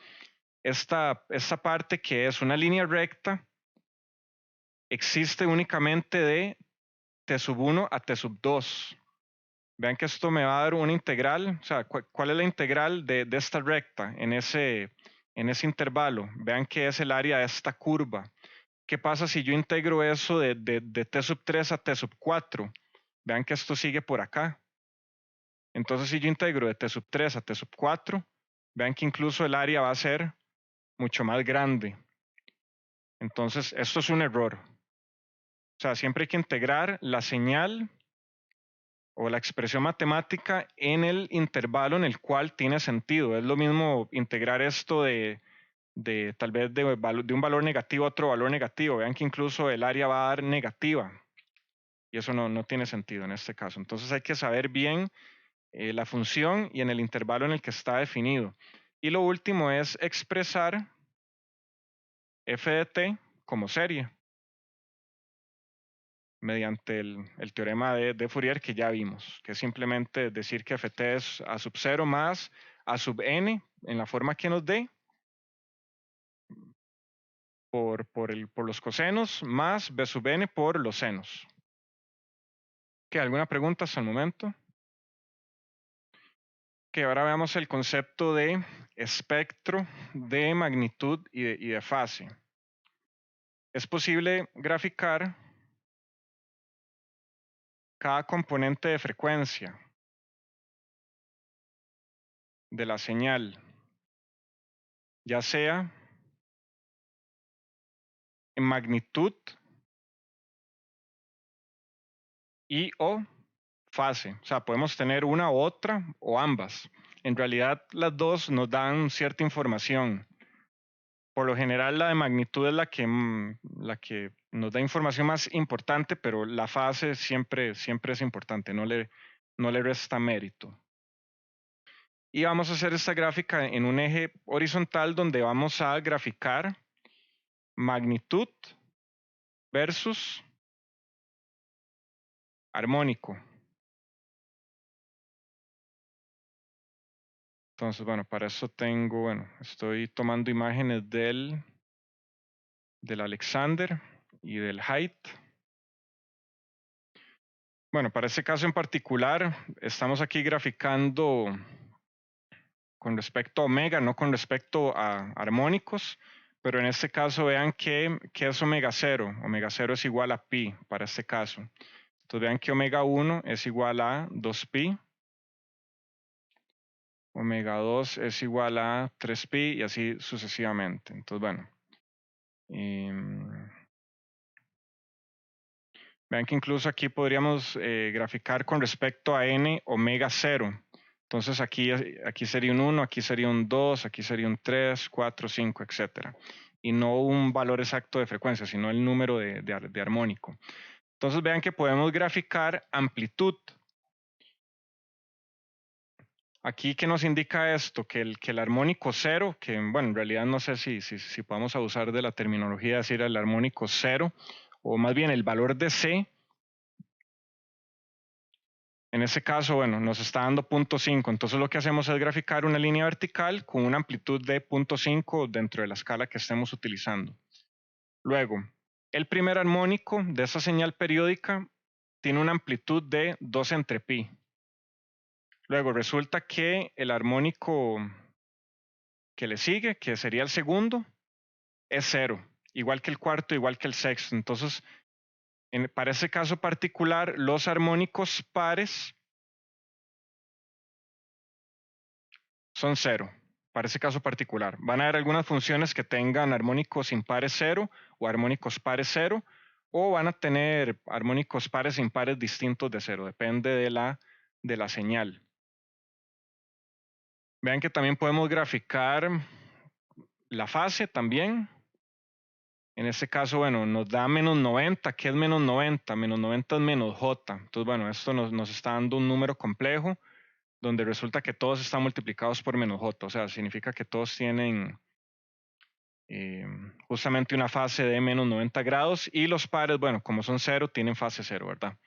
esta parte que es una línea recta existe únicamente de t sub 1 a t sub 2. Vean que esto me va a dar una integral, o sea, ¿cuál es la integral de esta recta en ese intervalo? Vean que es el área de esta curva. ¿Qué pasa si yo integro eso de t sub 3 a t sub 4? Vean que esto sigue por acá. Entonces, si yo integro de t sub 3 a t sub 4, vean que incluso el área va a ser mucho más grande. Entonces, esto es un error. O sea, siempre hay que integrar la señal o la expresión matemática en el intervalo en el cual tiene sentido. Es lo mismo integrar esto de tal vez de un valor negativo a otro valor negativo. Vean que incluso el área va a dar negativa. Y eso no tiene sentido en este caso. Entonces hay que saber bien la función y en el intervalo en el que está definido. Y lo último es expresar f de t como serie mediante el teorema de Fourier que ya vimos, que es simplemente decir que ft es a sub 0 más a sub n en la forma que nos dé por los cosenos más b sub n por los senos. ¿Qué, alguna pregunta hasta el momento? Que ahora veamos el concepto de espectro, de magnitud y de fase. Es posible graficar cada componente de frecuencia de la señal, ya sea en magnitud y o fase. O sea, podemos tener una u otra o ambas. En realidad, las dos nos dan cierta información. Por lo general, la de magnitud es la que nos da información más importante, pero la fase siempre es importante, no le resta mérito. Y vamos a hacer esta gráfica en un eje horizontal donde vamos a graficar magnitud versus armónico. Entonces, bueno, para eso tengo, estoy tomando imágenes del Alexander y del Height. Bueno, para este caso en particular, estamos aquí graficando con respecto a omega, no con respecto a armónicos, pero en este caso vean que es omega 0. Omega 0 es igual a pi para este caso. Entonces vean que omega 1 es igual a 2pi, omega 2 es igual a 3pi y así sucesivamente. Entonces, bueno. Vean que incluso aquí podríamos graficar con respecto a n omega 0. Entonces aquí sería un 1, aquí sería un 2, aquí sería un 3, 4, 5, etc. Y no un valor exacto de frecuencia, sino el número de armónico. Entonces vean que podemos graficar amplitud. Aquí, ¿qué nos indica esto? Que el armónico 0, que bueno, en realidad no sé si podemos abusar de la terminología de decir el armónico 0, o más bien el valor de C. En este caso, bueno, nos está dando 0.5. Entonces lo que hacemos es graficar una línea vertical con una amplitud de 0.5 dentro de la escala que estemos utilizando. Luego, el primer armónico de esa señal periódica tiene una amplitud de 2 entre pi. Luego resulta que el armónico que le sigue, que sería el segundo, es 0. Igual que el cuarto, igual que el sexto. Entonces, para ese caso particular, los armónicos pares son 0, para ese caso particular. Van a haber algunas funciones que tengan armónicos impares 0 o armónicos pares 0, o van a tener armónicos pares e impares distintos de 0, depende de la señal. Vean que también podemos graficar la fase también. En este caso, bueno, nos da menos 90. ¿Qué es menos 90? Menos 90 es menos j. Entonces, bueno, esto nos está dando un número complejo donde resulta que todos están multiplicados por menos j, o sea, significa que todos tienen justamente una fase de menos 90 grados, y los pares, bueno, como son cero, tienen fase cero, ¿verdad?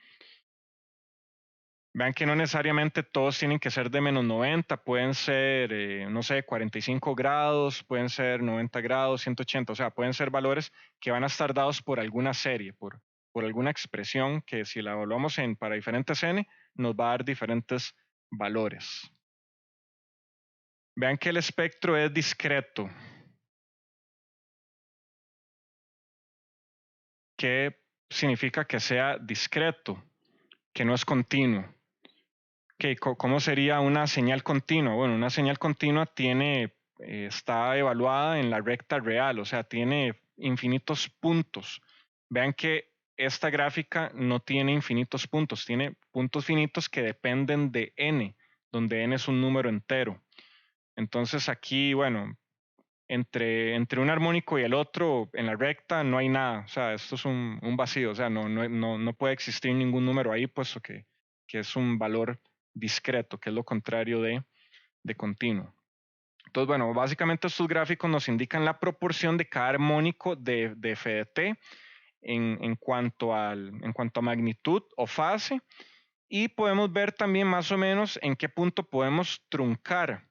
Vean que no necesariamente todos tienen que ser de menos 90, pueden ser, no sé, 45 grados, pueden ser 90 grados, 180, o sea, pueden ser valores que van a estar dados por alguna serie, por alguna expresión que si la evaluamos para diferentes n, nos va a dar diferentes valores. Vean que el espectro es discreto. ¿Qué significa que sea discreto? Que no es continuo. ¿Cómo sería una señal continua? Bueno, una señal continua está evaluada en la recta real, o sea, tiene infinitos puntos. Vean que esta gráfica no tiene infinitos puntos, tiene puntos finitos que dependen de n, donde n es un número entero. Entonces aquí, bueno, entre un armónico y el otro en la recta no hay nada, o sea, esto es un vacío, o sea, no puede existir ningún número ahí, puesto que es un valor discreto, que es lo contrario de continuo. Entonces, bueno, básicamente estos gráficos nos indican la proporción de cada armónico de f de t en cuanto a magnitud o fase, y podemos ver también más o menos en qué punto podemos truncar,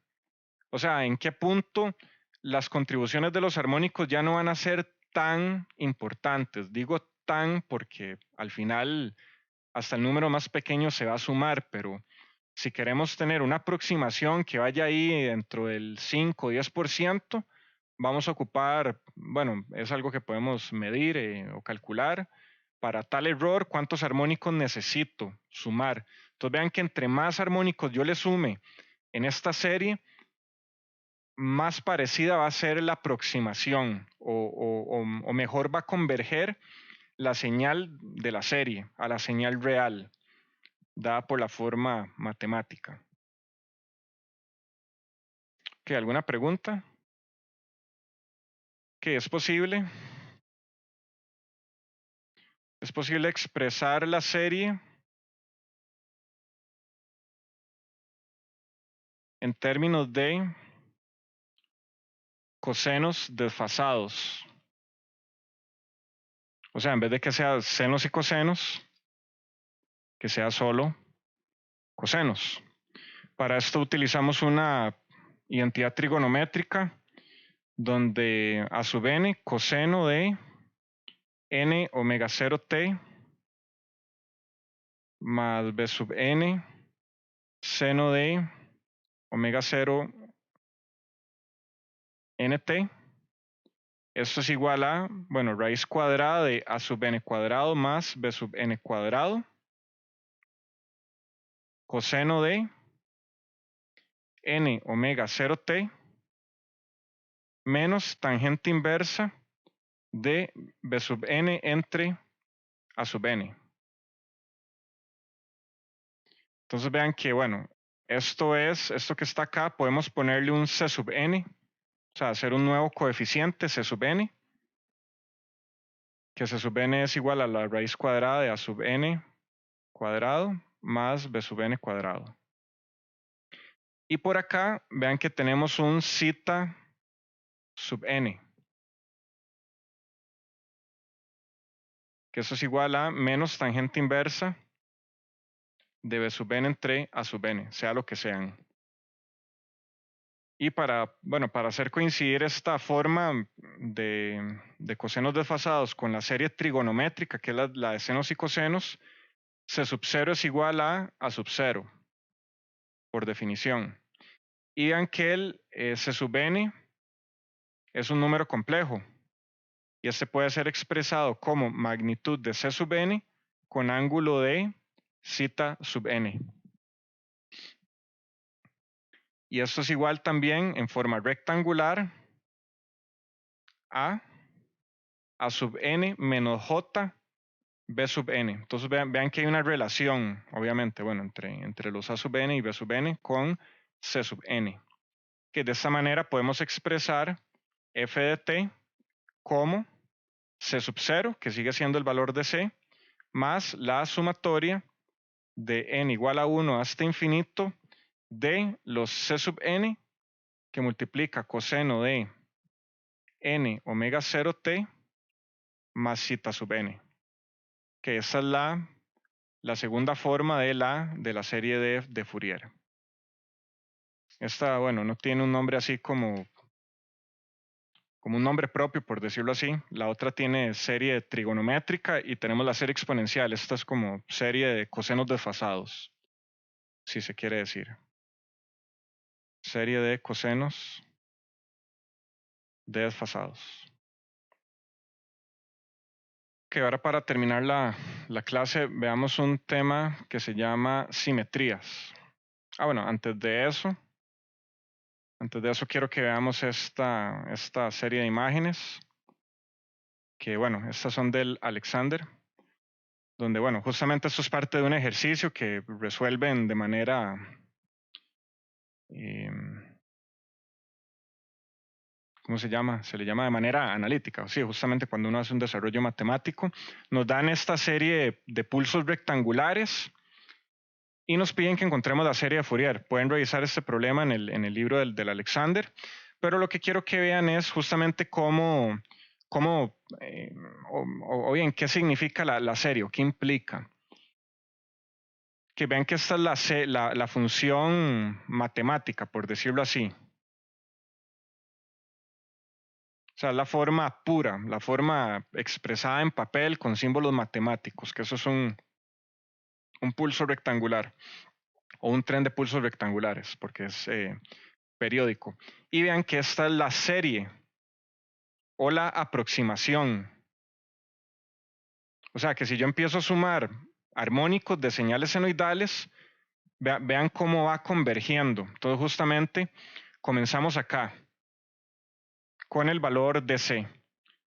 o sea, en qué punto las contribuciones de los armónicos ya no van a ser tan importantes. Digo tan porque al final hasta el número más pequeño se va a sumar, pero si queremos tener una aproximación que vaya ahí dentro del 5 o 10%, vamos a ocupar, bueno, es algo que podemos medir o calcular. Para tal error, ¿cuántos armónicos necesito sumar? Entonces vean que entre más armónicos yo le sume en esta serie, más parecida va a ser la aproximación o mejor va a converger la señal de la serie a la señal real, dada por la forma matemática. ¿Qué, alguna pregunta? ¿Qué es posible? ¿Es posible expresar la serie en términos de cosenos desfasados? O sea, en vez de que sea senos y cosenos, que sea solo cosenos. Para esto utilizamos una identidad trigonométrica donde a sub n coseno de n omega 0 t más b sub n seno de omega 0 nt. Esto es igual a, bueno, raíz cuadrada de a sub n cuadrado más b sub n cuadrado coseno de n omega 0 t menos tangente inversa de b sub n entre a sub n. Entonces vean que, bueno, esto que está acá, podemos ponerle un c sub n, o sea, hacer un nuevo coeficiente c sub n, que c sub n es igual a la raíz cuadrada de a sub n cuadrado más b sub n cuadrado. Y por acá, vean que tenemos un zeta sub n, que eso es igual a menos tangente inversa de b sub n entre a sub n, sea lo que sean. Y para hacer coincidir esta forma de cosenos desfasados con la serie trigonométrica, que es la de senos y cosenos, C sub 0 es igual a sub 0, por definición. Y vean que el C sub n es un número complejo, y este puede ser expresado como magnitud de C sub n con ángulo de zeta sub n. Y esto es igual también en forma rectangular a sub n menos j b sub n. Entonces vean que hay una relación, obviamente, bueno, entre los a sub n y b sub n con c sub n. Que de esta manera podemos expresar f de t como c sub 0, que sigue siendo el valor de c, más la sumatoria de n igual a 1 hasta infinito de los c sub n, que multiplica coseno de n omega 0t más zeta sub n, que esa es la segunda forma de la serie de Fourier. Esta, bueno, no tiene un nombre así como un nombre propio, por decirlo así. La otra tiene serie trigonométrica y tenemos la serie exponencial. Esta es como serie de cosenos desfasados, si se quiere decir. Serie de cosenos desfasados. Que ahora para terminar la clase veamos un tema que se llama simetrías. Bueno, antes de eso quiero que veamos esta serie de imágenes, que bueno, estas son del Alexander, donde bueno, justamente esto es parte de un ejercicio que resuelven de manera, ¿cómo se llama? Se le llama de manera analítica. Sí, justamente cuando uno hace un desarrollo matemático, nos dan esta serie de pulsos rectangulares y nos piden que encontremos la serie de Fourier. Pueden revisar este problema en el libro del Alexander, pero lo que quiero que vean es justamente cómo o bien, qué significa la serie o qué implica. Que vean que esta es la función matemática, por decirlo así. O sea, la forma pura, la forma expresada en papel con símbolos matemáticos, que eso es un pulso rectangular o un tren de pulsos rectangulares, porque es periódico. Y vean que esta es la serie o la aproximación. O sea, que si yo empiezo a sumar armónicos de señales senoidales, vean cómo va convergiendo. Entonces, justamente, comenzamos acá con el valor de C.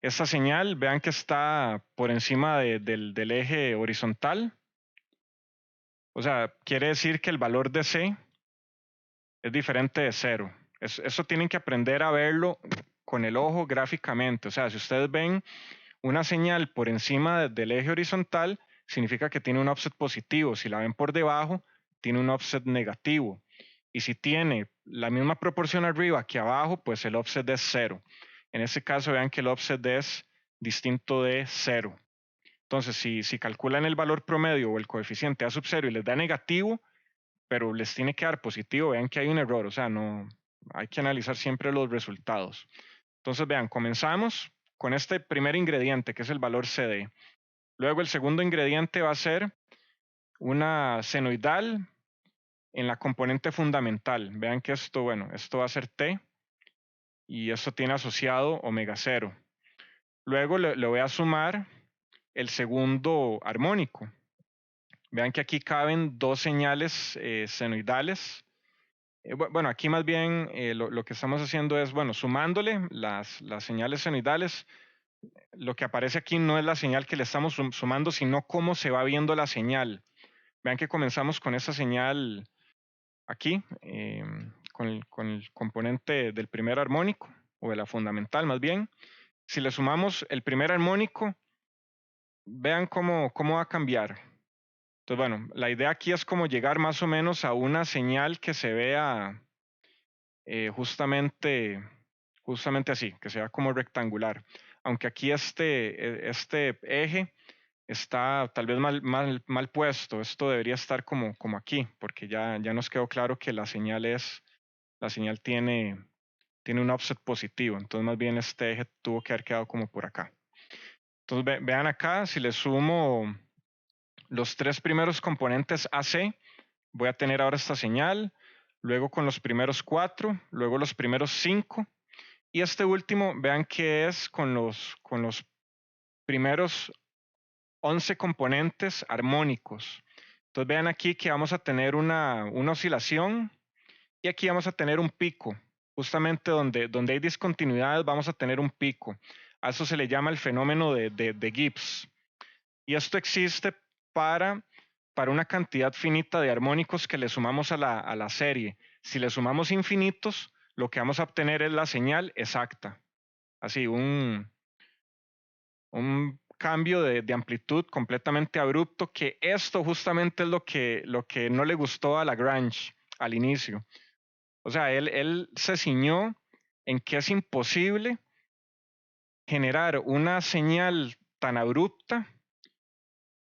Esta señal, vean que está por encima del eje horizontal. O sea, quiere decir que el valor de C es diferente de 0. Eso tienen que aprender a verlo con el ojo gráficamente. O sea, si ustedes ven una señal por encima del eje horizontal, significa que tiene un offset positivo. Si la ven por debajo, tiene un offset negativo. Y si tiene la misma proporción arriba que abajo, pues el offset es 0. En este caso, vean que el offset es distinto de 0. Entonces, si calculan el valor promedio o el coeficiente A sub 0 y les da negativo, pero les tiene que dar positivo, vean que hay un error. O sea, no hay que analizar siempre los resultados. Entonces, vean, comenzamos con este primer ingrediente, que es el valor CD. Luego, el segundo ingrediente va a ser una senoidal en la componente fundamental. Vean que esto, bueno, esto va a ser T y esto tiene asociado omega 0. Luego le voy a sumar el segundo armónico. Vean que aquí caben dos señales senoidales. Bueno, aquí más bien lo que estamos haciendo es, bueno, sumándole las señales senoidales. Lo que aparece aquí no es la señal que le estamos sumando, sino cómo se va viendo la señal. Vean que comenzamos con esa señal aquí, con el componente del primer armónico, o de la fundamental más bien. Si le sumamos el primer armónico, vean cómo va a cambiar. Entonces, bueno, la idea aquí es como llegar más o menos a una señal que se vea justamente así, que sea como rectangular. Aunque aquí este eje está tal vez mal puesto, esto debería estar como aquí, porque ya nos quedó claro que la señal tiene un offset positivo, entonces más bien este eje tuvo que haber quedado como por acá. Entonces vean acá, si le sumo los tres primeros componentes AC, voy a tener ahora esta señal, luego con los primeros 4, luego los primeros 5, y este último, vean que es con los primeros 11 componentes armónicos. Entonces vean aquí que vamos a tener una oscilación y aquí vamos a tener un pico. Justamente donde hay discontinuidades vamos a tener un pico. A eso se le llama el fenómeno de Gibbs. Y esto existe para una cantidad finita de armónicos que le sumamos a la serie. Si le sumamos infinitos, lo que vamos a obtener es la señal exacta. Así, un cambio de amplitud completamente abrupto, que esto justamente es lo que no le gustó a Lagrange al inicio. O sea, él se ciñó en que es imposible generar una señal tan abrupta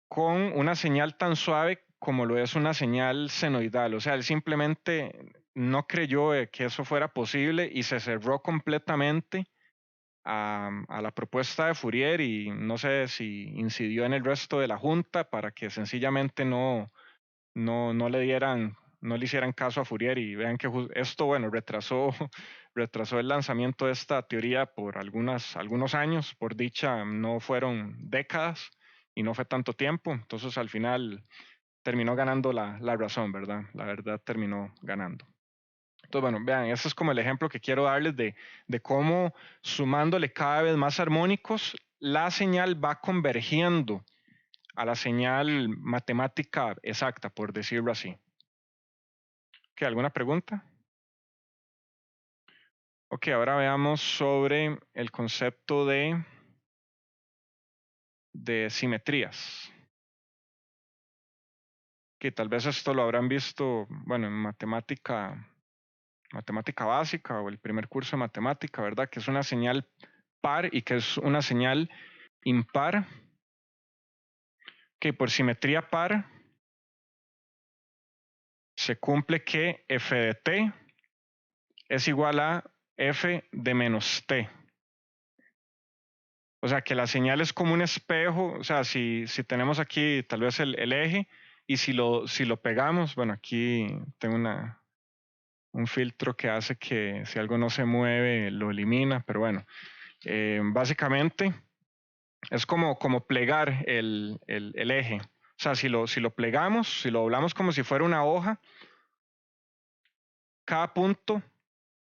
con una señal tan suave como lo es una señal senoidal. O sea, él simplemente no creyó que eso fuera posible y se cerró completamente a la propuesta de Fourier, y no sé si incidió en el resto de la junta para que sencillamente no le hicieran caso a Fourier, y vean que esto, bueno, retrasó el lanzamiento de esta teoría por algunos años. Por dicha, no fueron décadas y no fue tanto tiempo. Entonces, al final terminó ganando la razón, ¿verdad? La verdad terminó ganando. Entonces, bueno, vean, ese es como el ejemplo que quiero darles de cómo, sumándole cada vez más armónicos, la señal va convergiendo a la señal matemática exacta, por decirlo así. ¿Qué, alguna pregunta? Ok, ahora veamos sobre el concepto de simetrías. Que tal vez esto lo habrán visto, bueno, en matemática básica o el primer curso de matemática, ¿verdad? Que es una señal par y que es una señal impar. Que por simetría par se cumple que f de t es igual a f de menos t. O sea, que la señal es como un espejo. O sea, si tenemos aquí tal vez el eje, y si lo pegamos, bueno, aquí tengo un filtro que hace que si algo no se mueve, lo elimina, pero bueno, básicamente es como plegar el eje. O sea, si lo plegamos, si lo doblamos como si fuera una hoja, cada punto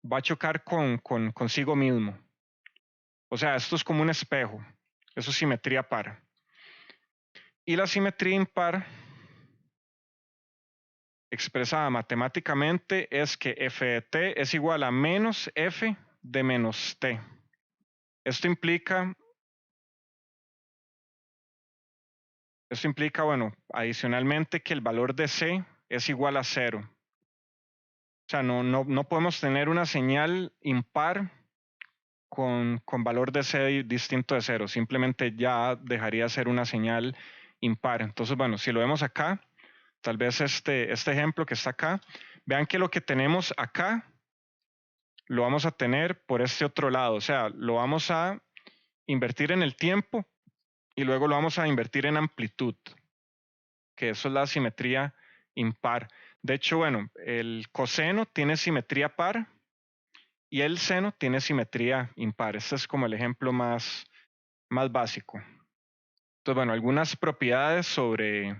va a chocar consigo mismo. O sea, esto es como un espejo. Eso es simetría par. Y la simetría impar, expresada matemáticamente, es que f de t es igual a menos f de menos t. Esto implica, bueno, adicionalmente, que el valor de c es igual a 0. O sea, no podemos tener una señal impar con valor de c distinto de 0. Simplemente ya dejaría de ser una señal impar. Entonces, bueno, si lo vemos acá, tal vez este ejemplo que está acá, vean que lo que tenemos acá lo vamos a tener por este otro lado. O sea, lo vamos a invertir en el tiempo y luego lo vamos a invertir en amplitud, que eso es la simetría impar. De hecho, bueno, el coseno tiene simetría par y el seno tiene simetría impar. Este es como el ejemplo más básico. Entonces, bueno, algunas propiedades sobre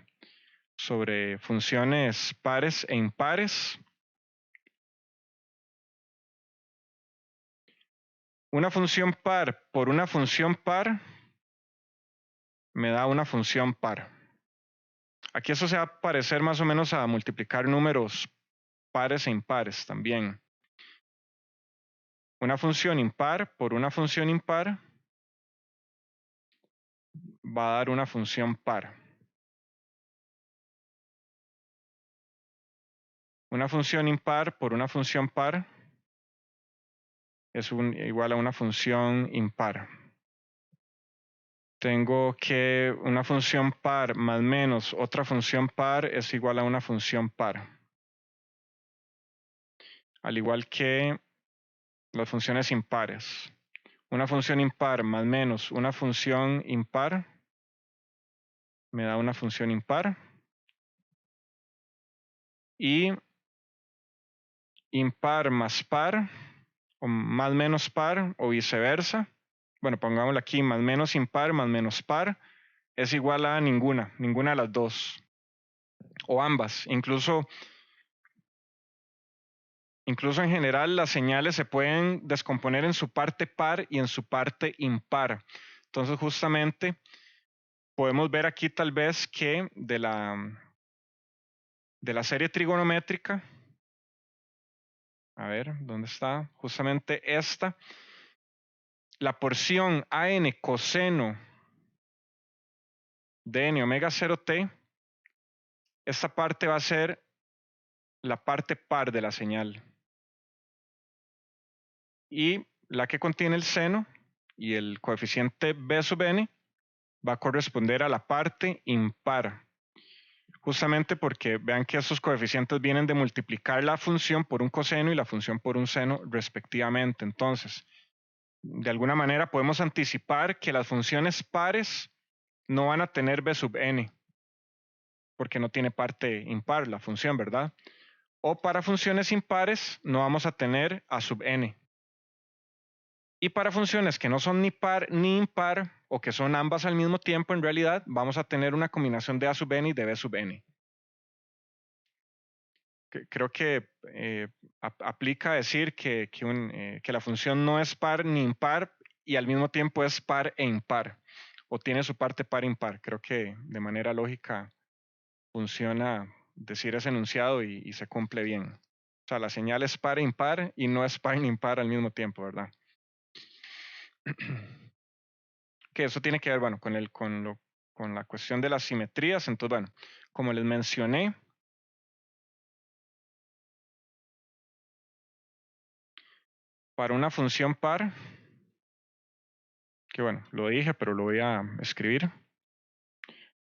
funciones pares e impares. Una función par por una función par me da una función par. Aquí eso se va a parecer más o menos a multiplicar números pares e impares también. Una función impar por una función impar va a dar una función par. Una función impar por una función par es igual a una función impar. Tengo que una función par más menos otra función par es igual a una función par. Al igual que las funciones impares. Una función impar más menos una función impar me da una función impar. Y impar más par, o más menos par, o viceversa. Bueno, pongámoslo aquí, más menos impar más menos par es igual a ninguna de las dos. O ambas. Incluso en general las señales se pueden descomponer en su parte par y en su parte impar. Entonces justamente podemos ver aquí tal vez que de la serie trigonométrica, a ver, ¿dónde está? Justamente esta, la porción an coseno de n omega 0t, esta parte va a ser la parte par de la señal. Y la que contiene el seno y el coeficiente b sub n va a corresponder a la parte impar. Justamente porque vean que esos coeficientes vienen de multiplicar la función por un coseno y la función por un seno respectivamente. Entonces, de alguna manera podemos anticipar que las funciones pares no van a tener b sub n, porque no tiene parte impar la función, ¿verdad? O para funciones impares no vamos a tener a sub n. Y para funciones que no son ni par ni impar, o que son ambas al mismo tiempo, en realidad vamos a tener una combinación de a sub n y de b sub n. Creo que aplica decir que la función no es par ni impar y al mismo tiempo es par e impar, o tiene su parte par e impar. Creo que de manera lógica funciona decir ese enunciado y se cumple bien. O sea, la señal es par e impar y no es par ni impar al mismo tiempo, ¿verdad? Que eso tiene que ver, bueno, con la cuestión de las simetrías. Entonces, bueno, como les mencioné, para una función par, que bueno, lo dije, pero lo voy a escribir,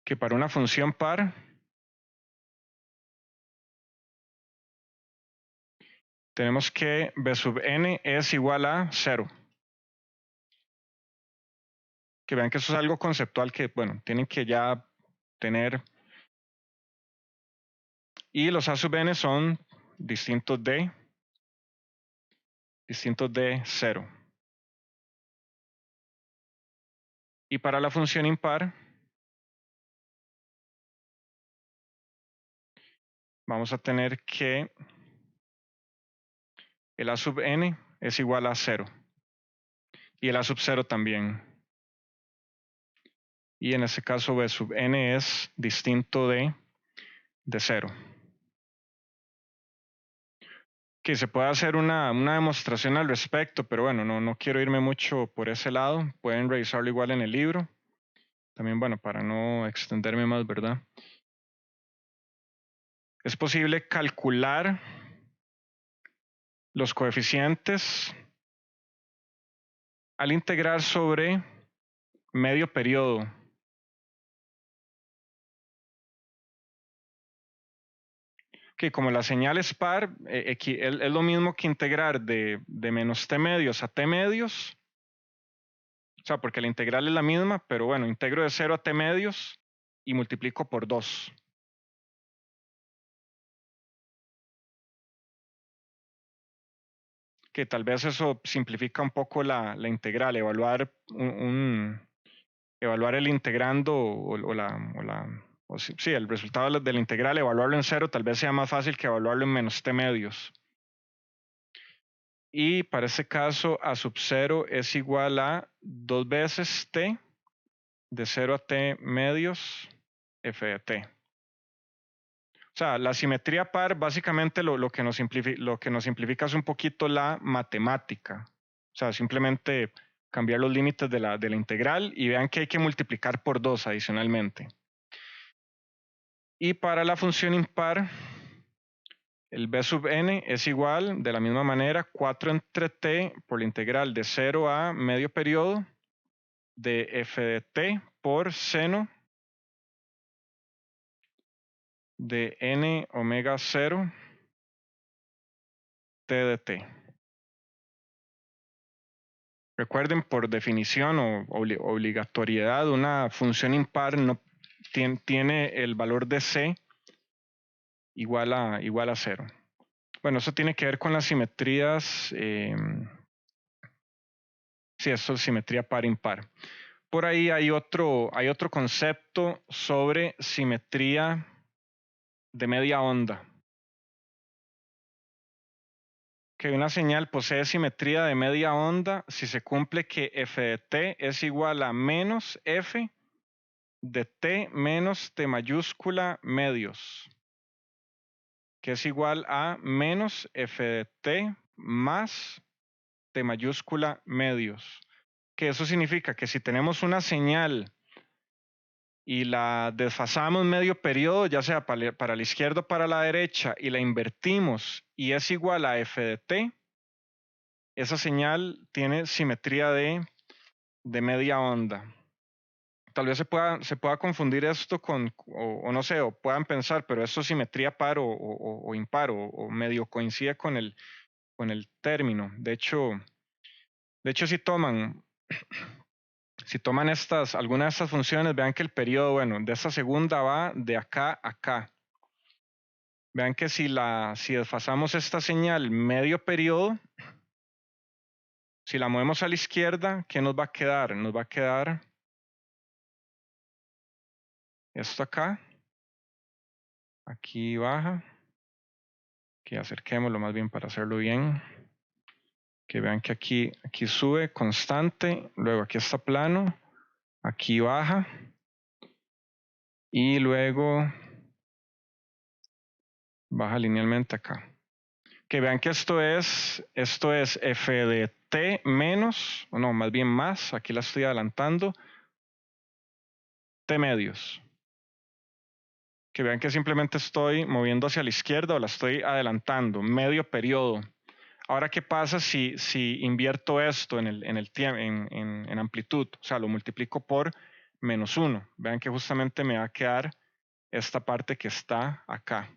que para una función par tenemos que b sub n es igual a 0. Que vean que eso es algo conceptual que, bueno, tienen que ya tener. Y los a sub n son distintos de 0. Y para la función impar, vamos a tener que el a sub n es igual a 0. Y el a sub 0 también. Y en este caso b sub n es distinto de 0. Que se puede hacer una demostración al respecto, pero bueno, no quiero irme mucho por ese lado. Pueden revisarlo igual en el libro. También, bueno, para no extenderme más, ¿verdad? Es posible calcular los coeficientes al integrar sobre medio periodo. Que como la señal es par, es lo mismo que integrar de menos t medios a t medios. O sea, porque la integral es la misma, pero bueno, integro de 0 a t medios y multiplico por 2. Que tal vez eso simplifica un poco la integral, evaluar evaluar el integrando sí, el resultado de la integral, evaluarlo en 0, tal vez sea más fácil que evaluarlo en menos t medios. Y para este caso, a sub 0 es igual a 2 veces t de 0 a t medios f de t. O sea, la simetría par básicamente lo que nos simplifica es un poquito la matemática. O sea, simplemente cambiar los límites de la integral y vean que hay que multiplicar por 2 adicionalmente. Y para la función impar, el b sub n es igual, de la misma manera, 4 entre t por la integral de 0 a medio periodo de f de t por seno de n omega 0 t de t. Recuerden, por definición o obligatoriedad, una función impar no tiene el valor de c igual a 0. Bueno, eso tiene que ver con las simetrías. Sí, eso es simetría par-impar. Por ahí hay otro concepto sobre simetría de media onda. Que una señal posee simetría de media onda si se cumple que f de t es igual a menos f de t menos t mayúscula medios, que es igual a menos f de t más t mayúscula medios. Que eso significa que si tenemos una señal y la desfasamos medio periodo, ya sea para la izquierda o para la derecha, y la invertimos y es igual a f de t, esa señal tiene simetría de de media onda. Tal vez se pueda confundir esto con, o no sé, o puedan pensar, pero esto es simetría par o impar, o medio coincide con el término. De hecho, si toman algunas de estas funciones, vean que el periodo, bueno, de esta segunda va de acá a acá. Vean que si desfasamos esta señal medio periodo, si la movemos a la izquierda, ¿qué nos va a quedar? Nos va a quedar esto acá. Aquí baja. Que acerquémoslo más bien para hacerlo bien. Que vean que aquí sube constante, luego aquí está plano, aquí baja y luego baja linealmente acá. Que vean que esto es f de t menos, o no, más bien más, aquí la estoy adelantando, t medios. Que vean que simplemente estoy moviendo hacia la izquierda o la estoy adelantando, medio periodo. Ahora, ¿qué pasa si invierto esto en amplitud? O sea, lo multiplico por -1. Vean que justamente me va a quedar esta parte que está acá.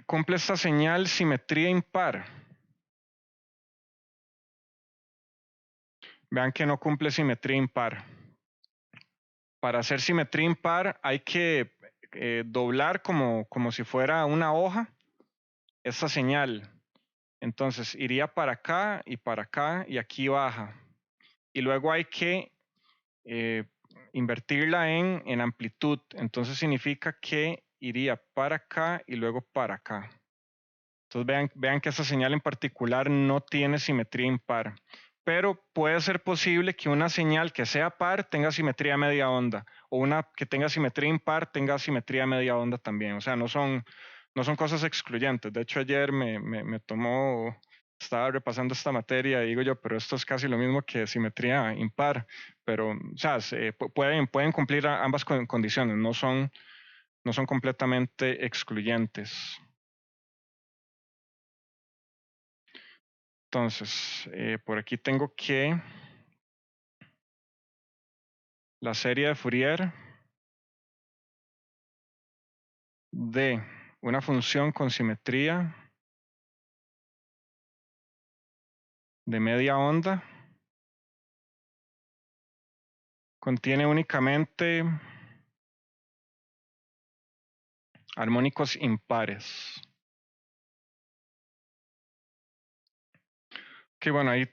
Cumple esta señal simetría impar. Vean que no cumple simetría impar. Para hacer simetría impar hay que doblar como si fuera una hoja esta señal. Entonces iría para acá y aquí baja. Y luego hay que invertirla en amplitud. Entonces significa que iría para acá y luego para acá. Entonces vean que esta señal en particular no tiene simetría impar. Pero puede ser posible que una señal que sea par tenga simetría media onda, o una que tenga simetría impar tenga simetría media onda también. O sea, no son cosas excluyentes. De hecho, ayer estaba repasando esta materia y digo yo, pero esto es casi lo mismo que simetría impar. Pero, o sea, pueden cumplir ambas condiciones, no son completamente excluyentes. Entonces, por aquí tengo que la serie de Fourier de una función con simetría de media onda contiene únicamente armónicos impares. Que bueno, hay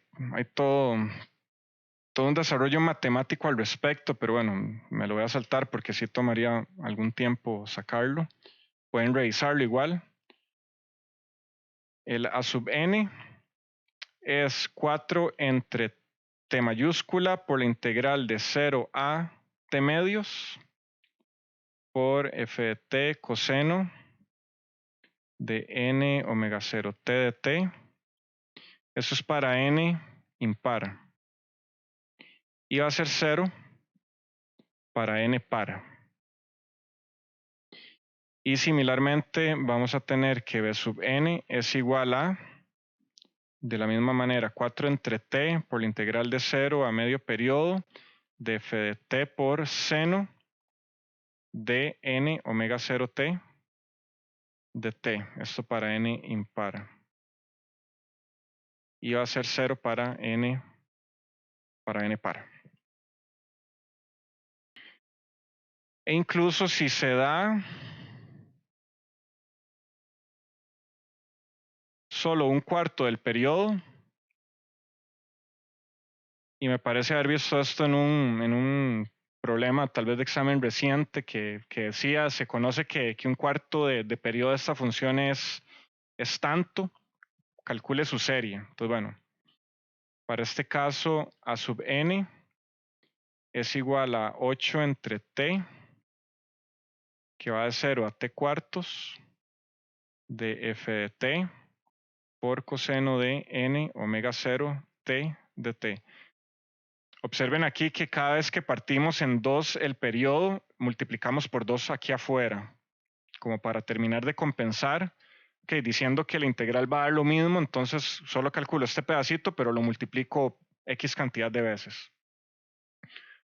todo un desarrollo matemático al respecto, pero bueno, me lo voy a saltar porque sí tomaría algún tiempo sacarlo. Pueden revisarlo igual. El A sub n es 4 entre t mayúscula por la integral de 0 a t medios por f de t coseno de n omega 0 t de t. Eso es para n impar. Y va a ser 0 para n par. Y similarmente vamos a tener que b sub n es igual a, de la misma manera, 4 entre t por la integral de 0 a medio periodo de f de t por seno de n omega 0 t de t. Esto para n impar. Y va a ser 0 para n par. E incluso si se da solo un cuarto del periodo, y me parece haber visto esto en un problema tal vez de examen reciente que decía, se conoce que un cuarto de periodo de esta función es tanto, calcule su serie. Entonces, bueno, para este caso, a sub n es igual a 8 entre t, que va de 0 a t cuartos, de f de t por coseno de n omega 0 t de t. Observen aquí que cada vez que partimos en 2 el periodo, multiplicamos por 2 aquí afuera, como para terminar de compensar, diciendo que la integral va a dar lo mismo, entonces solo calculo este pedacito, pero lo multiplico X cantidad de veces.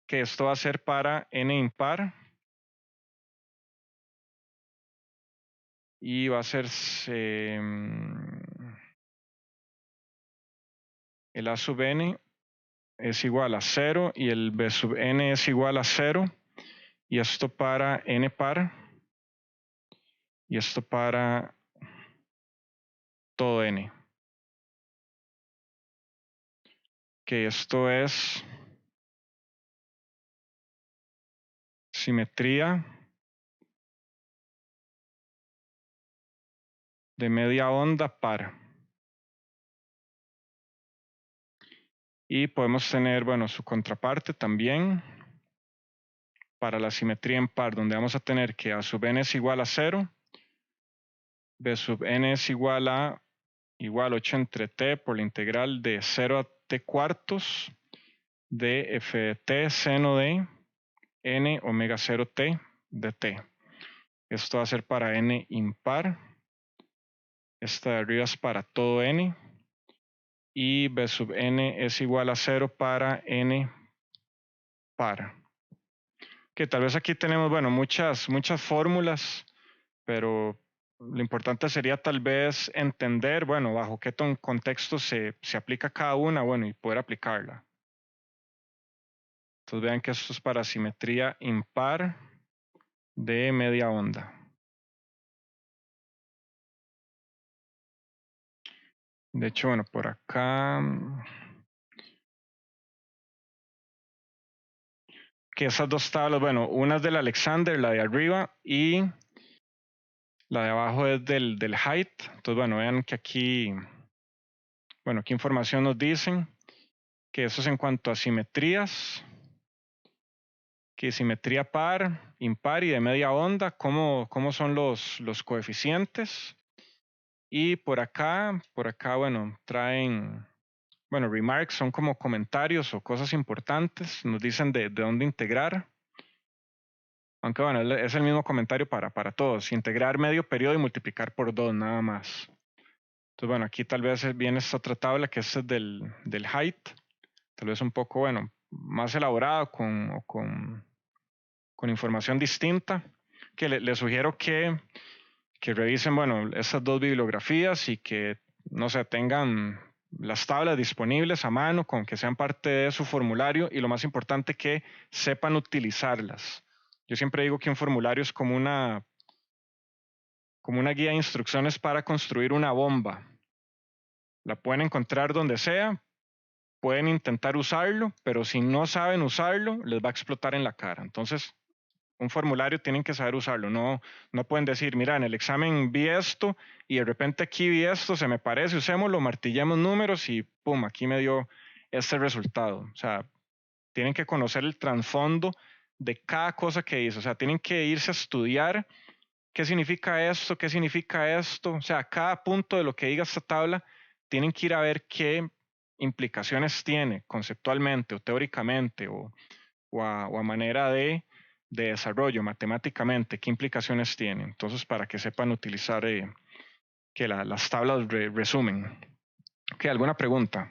Que esto va a ser para n impar. Y va a ser el a sub n es igual a 0 y el b sub n es igual a 0. Y esto para n par. Y esto para todo n. Que esto es simetría de media onda par. Y podemos tener, bueno, su contraparte también para la simetría en par, donde vamos a tener que a sub n es igual a 0, b sub n es igual a 8 entre t por la integral de 0 a t cuartos de f de t seno de n omega 0 t de t. Esto va a ser para n impar. Esta de arriba es para todo n. Y b sub n es igual a 0 para n par. Que tal vez aquí tenemos, bueno, muchas fórmulas, pero lo importante sería tal vez entender, bueno, bajo qué contexto se aplica cada una, bueno, y poder aplicarla. Entonces vean que esto es para simetría impar de media onda. De hecho, bueno, por acá, que esas dos tablas, bueno, una es del Alexander, la de arriba, y la de abajo es del height. Entonces, bueno, vean que aquí, bueno, qué información nos dicen, que eso es en cuanto a simetrías, que simetría par, impar y de media onda, cómo son los coeficientes. Y por acá, bueno, traen, bueno, remarks son como comentarios o cosas importantes, nos dicen de dónde integrar. Aunque bueno, es el mismo comentario para todos, integrar medio periodo y multiplicar por 2 nada más. Entonces bueno, aquí tal vez viene esta otra tabla que es del height, tal vez un poco, bueno, más elaborada con información distinta, que les sugiero que revisen, bueno, estas dos bibliografías y que, no sé, tengan las tablas disponibles a mano, con que sean parte de su formulario y lo más importante que sepan utilizarlas. Yo siempre digo que un formulario es como una guía de instrucciones para construir una bomba. La pueden encontrar donde sea, pueden intentar usarlo, pero si no saben usarlo, les va a explotar en la cara. Entonces, un formulario tienen que saber usarlo. No pueden decir, mira, en el examen vi esto y de repente aquí vi esto, se me parece, usémoslo, martillemos números y pum, aquí me dio este resultado. O sea, tienen que conocer el trasfondo de cada cosa que hizo. O sea, tienen que irse a estudiar qué significa esto, qué significa esto. O sea, cada punto de lo que diga esta tabla, tienen que ir a ver qué implicaciones tiene conceptualmente o teóricamente o a manera de desarrollo matemáticamente, qué implicaciones tiene. Entonces, para que sepan utilizar que las tablas resumen. ¿Alguna pregunta?